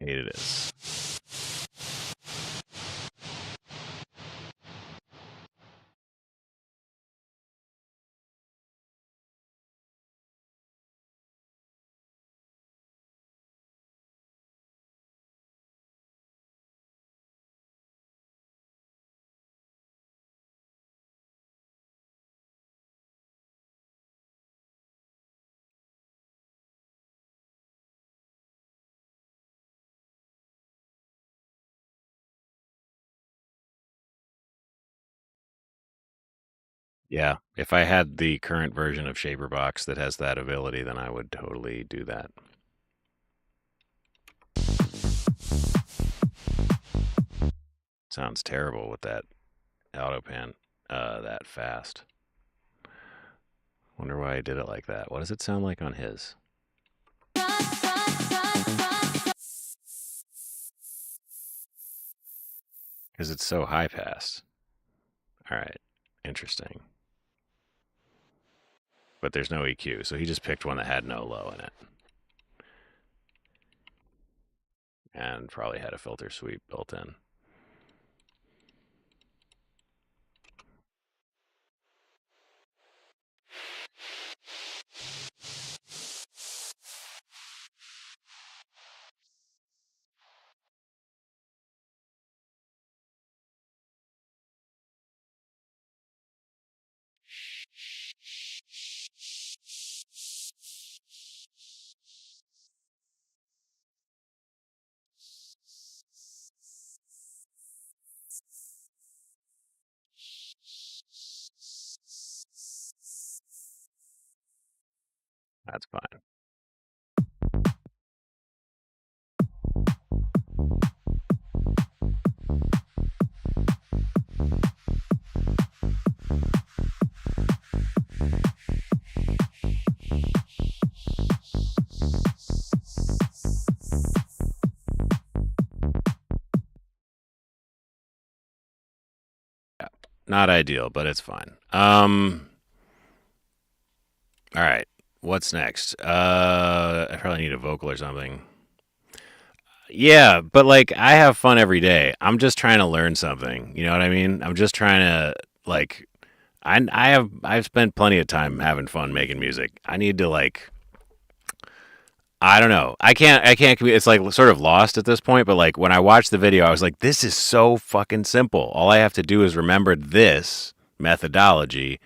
Eight it is. Yeah, if I had the current version of Shaperbox that has that ability, then I would totally do that. Sounds terrible with that auto pan that fast. Wonder why I did it like that. What does it sound like on his? Because it's so high pass. All right, interesting. But there's no EQ, so he just picked one that had no low in it. And probably had a filter sweep built in. That's fine. Yeah, not ideal, but it's fine. All right. What's next? I probably need a vocal or something. Yeah, but like I have fun every day. I'm just trying to learn something. You know what I mean? I'm just trying to like I've spent plenty of time having fun making music. I need to like I don't know. I can't it's like sort of lost at this point, but like when I watched the video I was like this is so fucking simple. All I have to do is remember this methodology,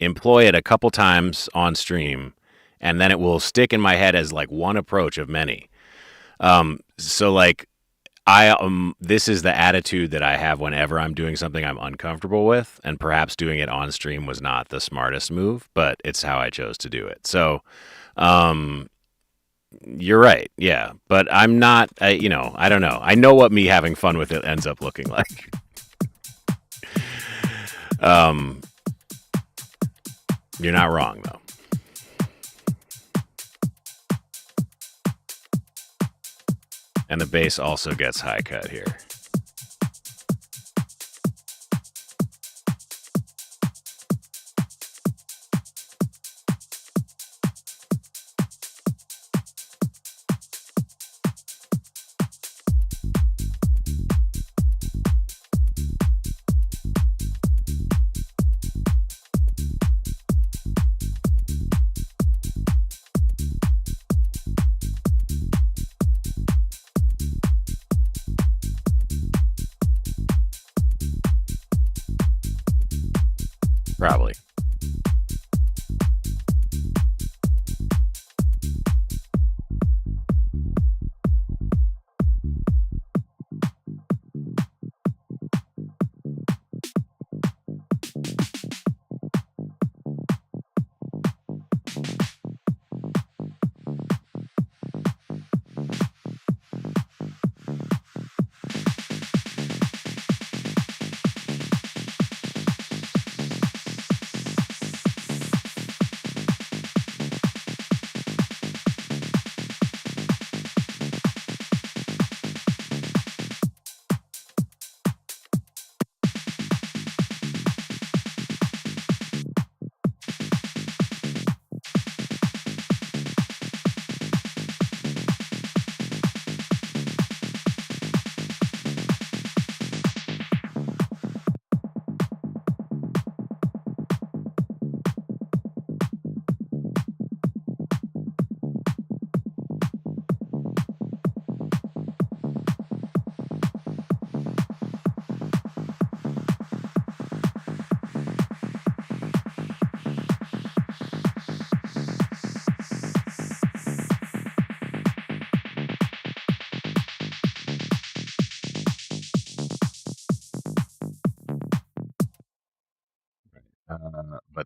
employ it a couple times on stream, and then it will stick in my head as like one approach of many. So like I this is the attitude that I have whenever I'm doing something I'm uncomfortable with, and perhaps doing it on stream was not the smartest move, but it's how I chose to do it. So, um, you're right, yeah, but I'm not. I don't know. I know what me having fun with it ends up looking like. Um, you're not wrong though. And the bass also gets high cut here.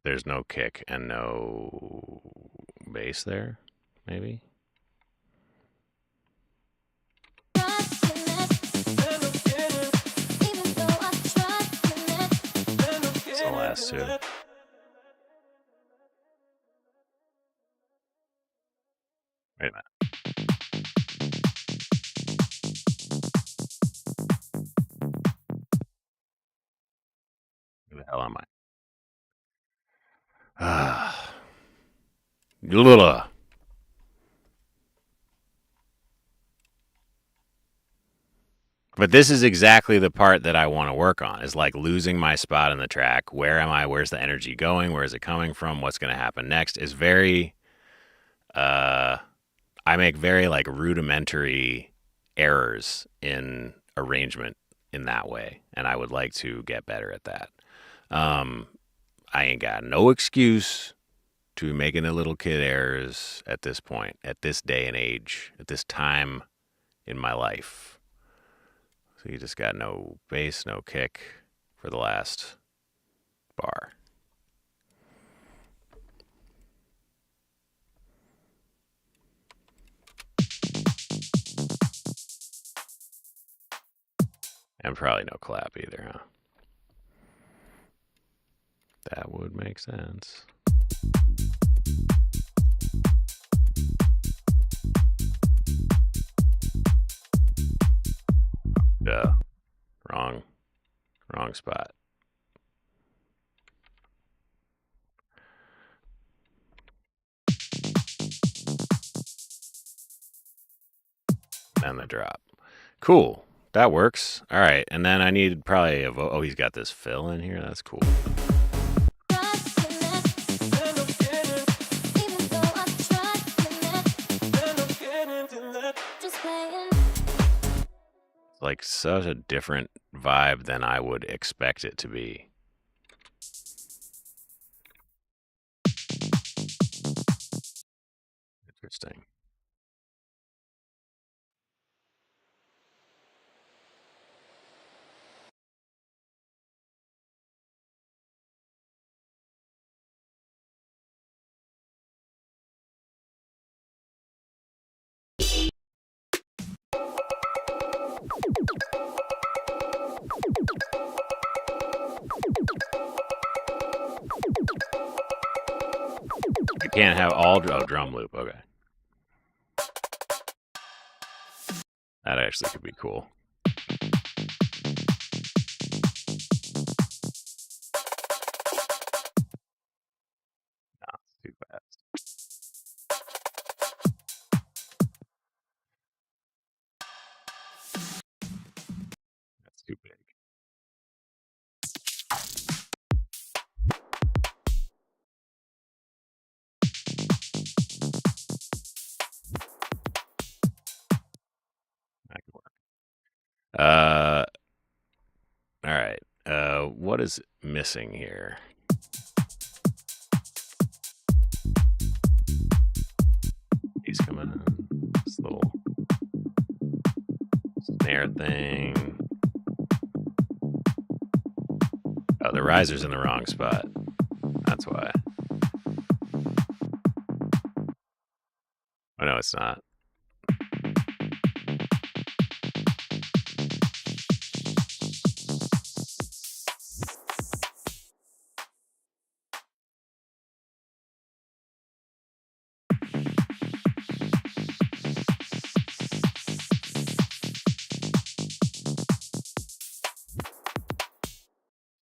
but there's no kick and no bass there, maybe? It's the last two. Wait a minute. Who the hell am I? Ah. But this is exactly the part that I want to work on, is like losing my spot in the track. Where am I? Where's the energy going? Where is it coming from? What's going to happen next? Is very, uh, I make very like rudimentary errors in arrangement in that way. And I would like to get better at that. Um, I ain't got no excuse to be making the little kid errors at this point, at this day and age, at this time in my life. So you just got no bass, no kick for the last bar. And probably no clap either, huh? That would make sense. Duh. Wrong spot. And the drop. Cool. That works. All right. And then I need probably a oh, he's got this fill in here. That's cool. Like such a different vibe than I would expect it to be. Interesting. You can't have all drum loop. Okay. That actually could be cool. No, it's too fast. That's too big. That could work. All right. What is missing here? He's coming in. This little snare thing. Oh, the riser's in the wrong spot. That's why. Oh, no, it's not.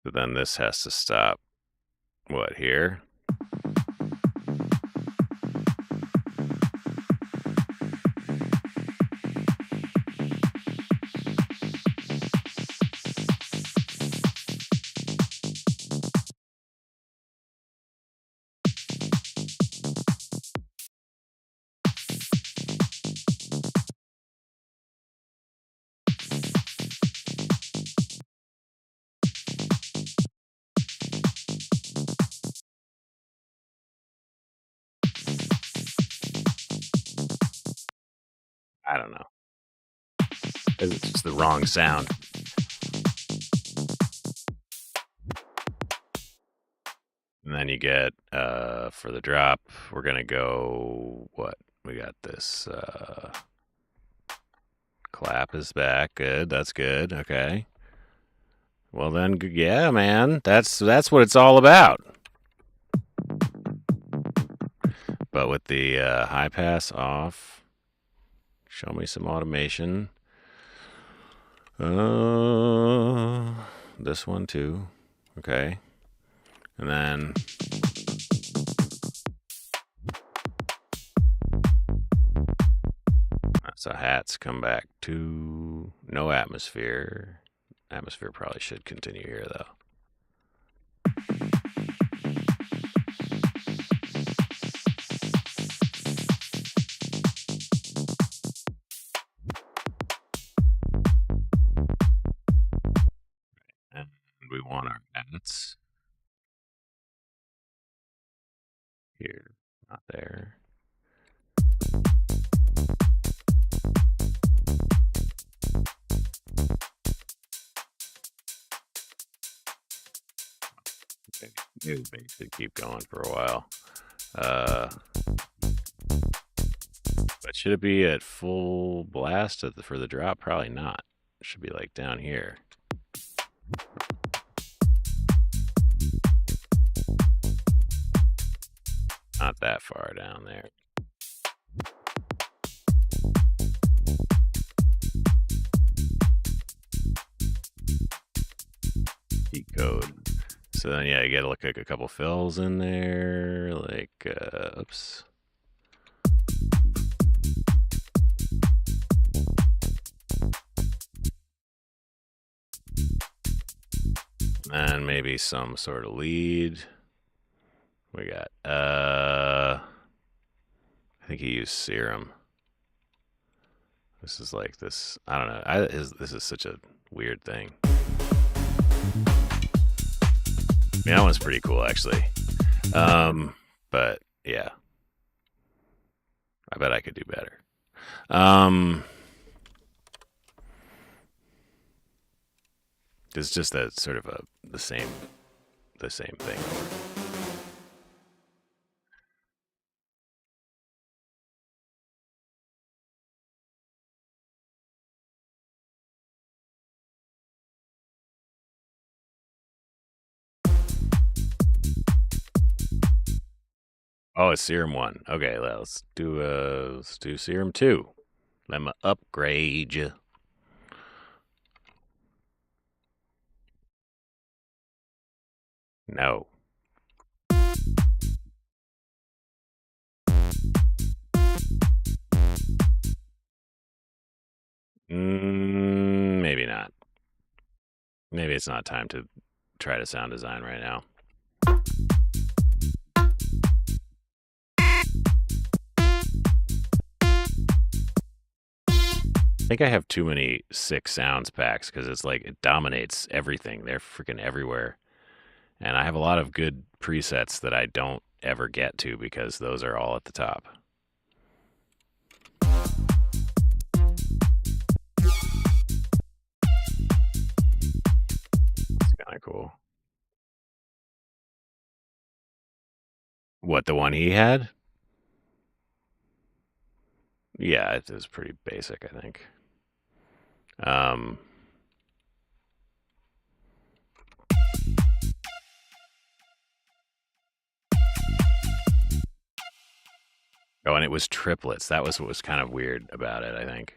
So then this has to stop. What, here? I don't know. It's just the wrong sound. And then you get for the drop, we're gonna go what? We got this clap is back. Good. That's good. Okay. Well then, yeah, man. That's what it's all about. But with the high pass off, show me some automation. This one too. Okay. And then so hats come back to no atmosphere. Atmosphere probably should continue here though. And we want our hats here, not there. Okay. Maybe should keep going for a while. But should it be at full blast for the drop? Probably not. It should be like down here. Not that far down there. Decode. So then, yeah, you gotta look like a couple fills in there. Like, oops. And maybe some sort of lead. We got, I think he used serum. This is like this, I don't know. This is such a weird thing. I mean, that one's pretty cool, actually. But yeah, I bet I could do better. It's just that sort of the same thing. Oh, it's serum 1. Okay, let's do serum 2. Let me upgrade you. No. Maybe not. Maybe it's not time to try to sound design right now. I think I have too many 6 sounds packs because it's like it dominates everything. They're freaking everywhere. And I have a lot of good presets that I don't ever get to because those are all at the top. It's kind of cool. What, the one he had? Yeah, it is pretty basic, I think. Oh, and it was triplets. That was what was kind of weird about it, I think.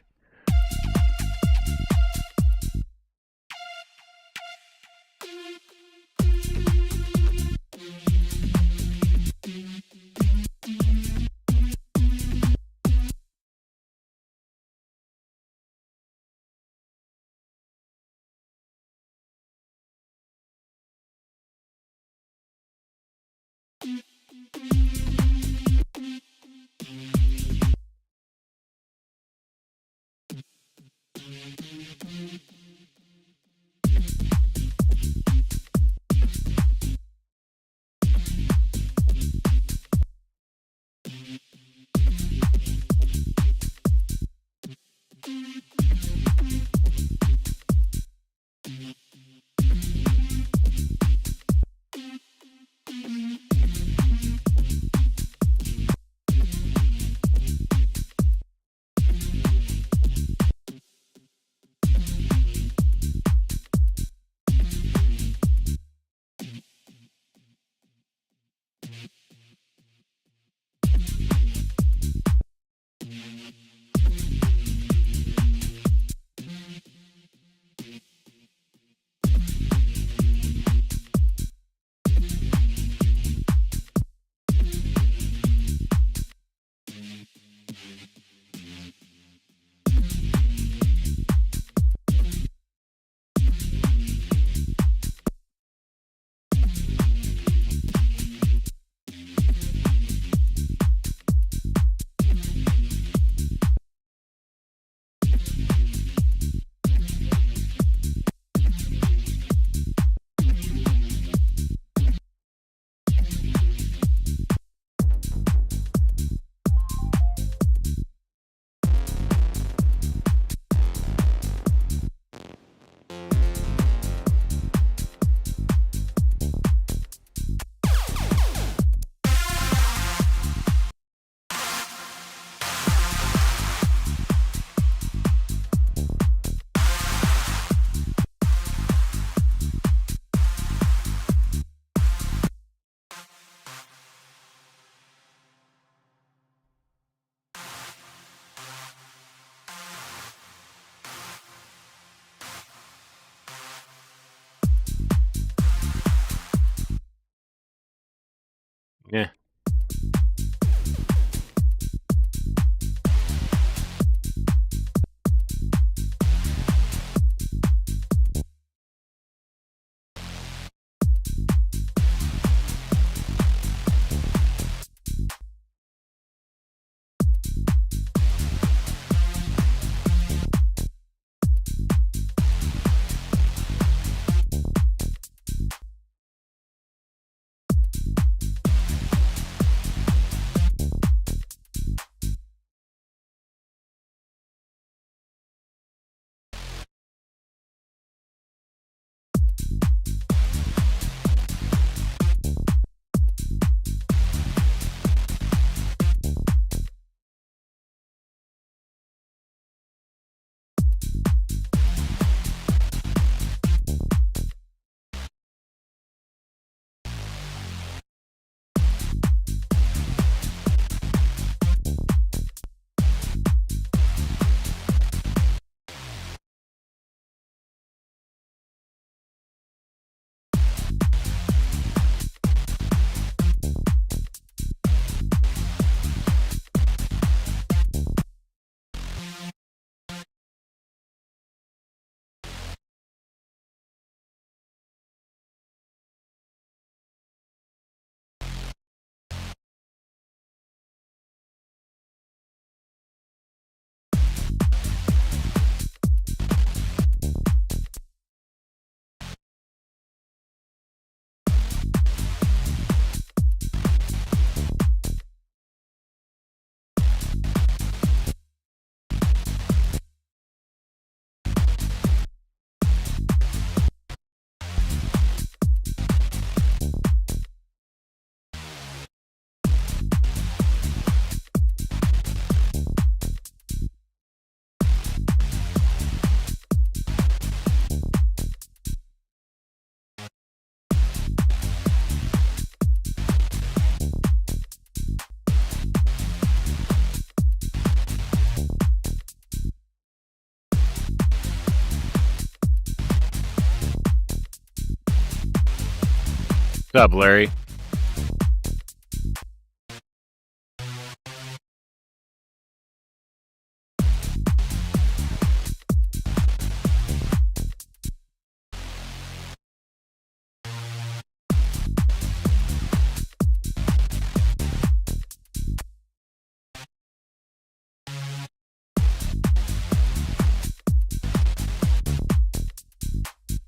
What's up, Larry?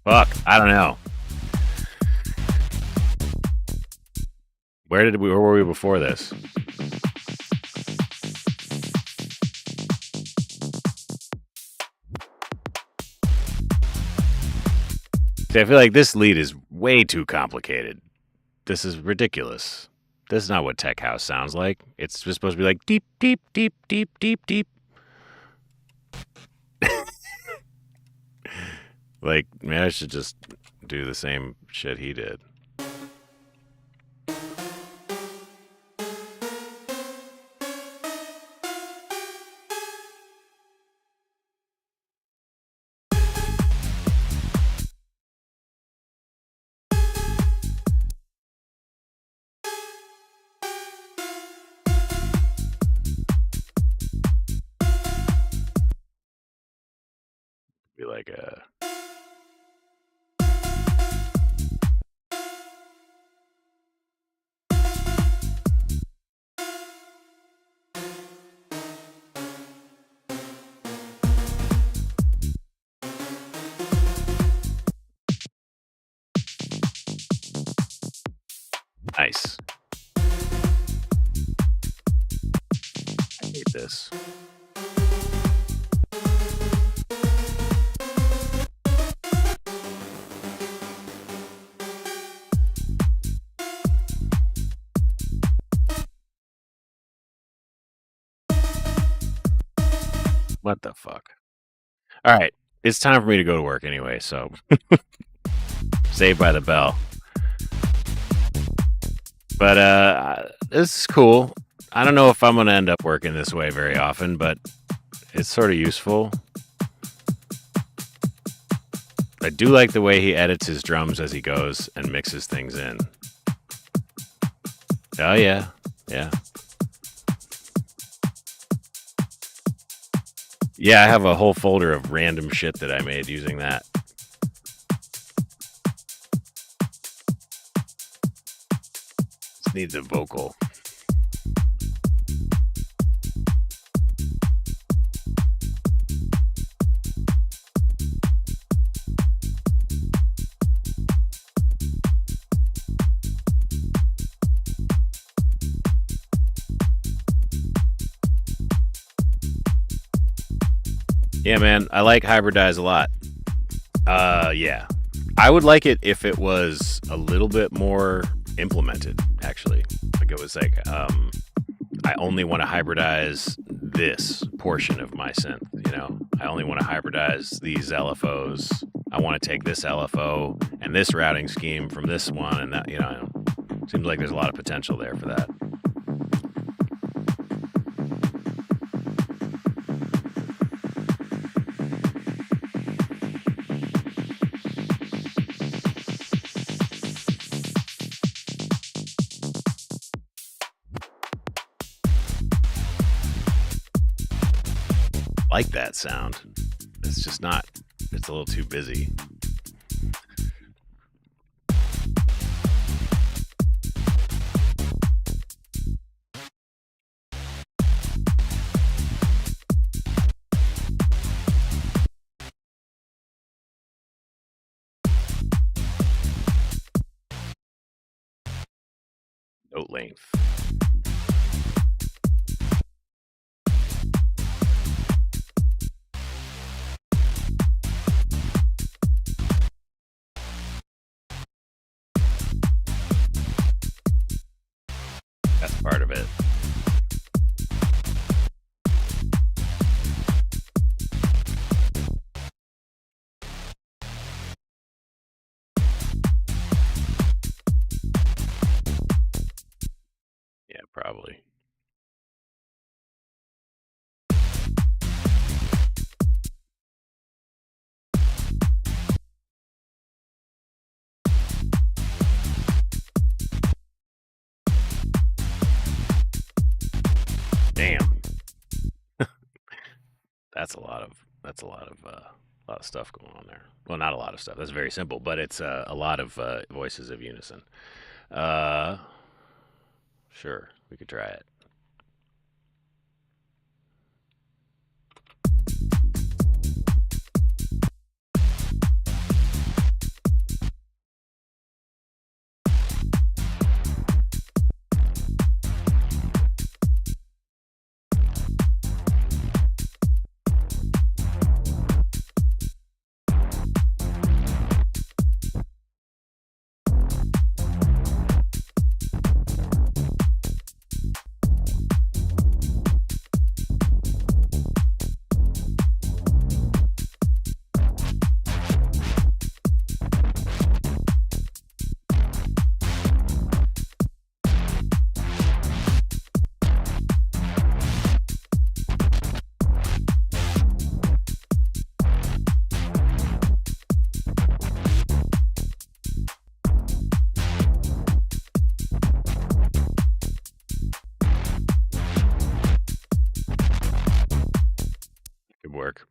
Fuck, I don't know. Where were we before this? See, I feel like this lead is way too complicated. This is ridiculous. This is not what tech house sounds like. It's just supposed to be like deep, deep, deep, deep, deep, deep. Like, man, I should just do the same shit he did. Be like a... Nice. I hate this. What the fuck? All right, it's time for me to go to work anyway, so Saved by the Bell. But this is cool. I don't know if I'm going to end up working this way very often, but it's sort of useful. I do like the way he edits his drums as he goes and mixes things in. Oh, yeah. Yeah. Yeah, I have a whole folder of random shit that I made using that. Just needs a vocal. Yeah, man, I like Hybridize a lot. Yeah. I would like it if it was a little bit more implemented, actually. Like it was like, I only want to hybridize this portion of my synth, you know? I only want to hybridize these LFOs. I want to take this LFO and this routing scheme from this one and that, you know. Seems like there's a lot of potential there for that. Like that sound. It's just not, it's a little too busy. Note length. That's part of it. Damn. That's a lot of stuff going on there. Well, not a lot of stuff. That's very simple, but it's a lot of voices of unison. Uh, sure, we could try it. Good work.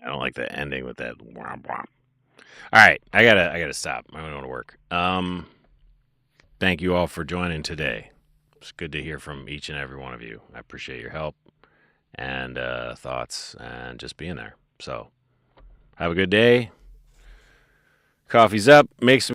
I don't like the ending with that. Womp womp. All right, I gotta stop. I'm going to work. Thank you all for joining today. It's good to hear from each and every one of you. I appreciate your help and thoughts and just being there. So, have a good day. Coffee's up. Make some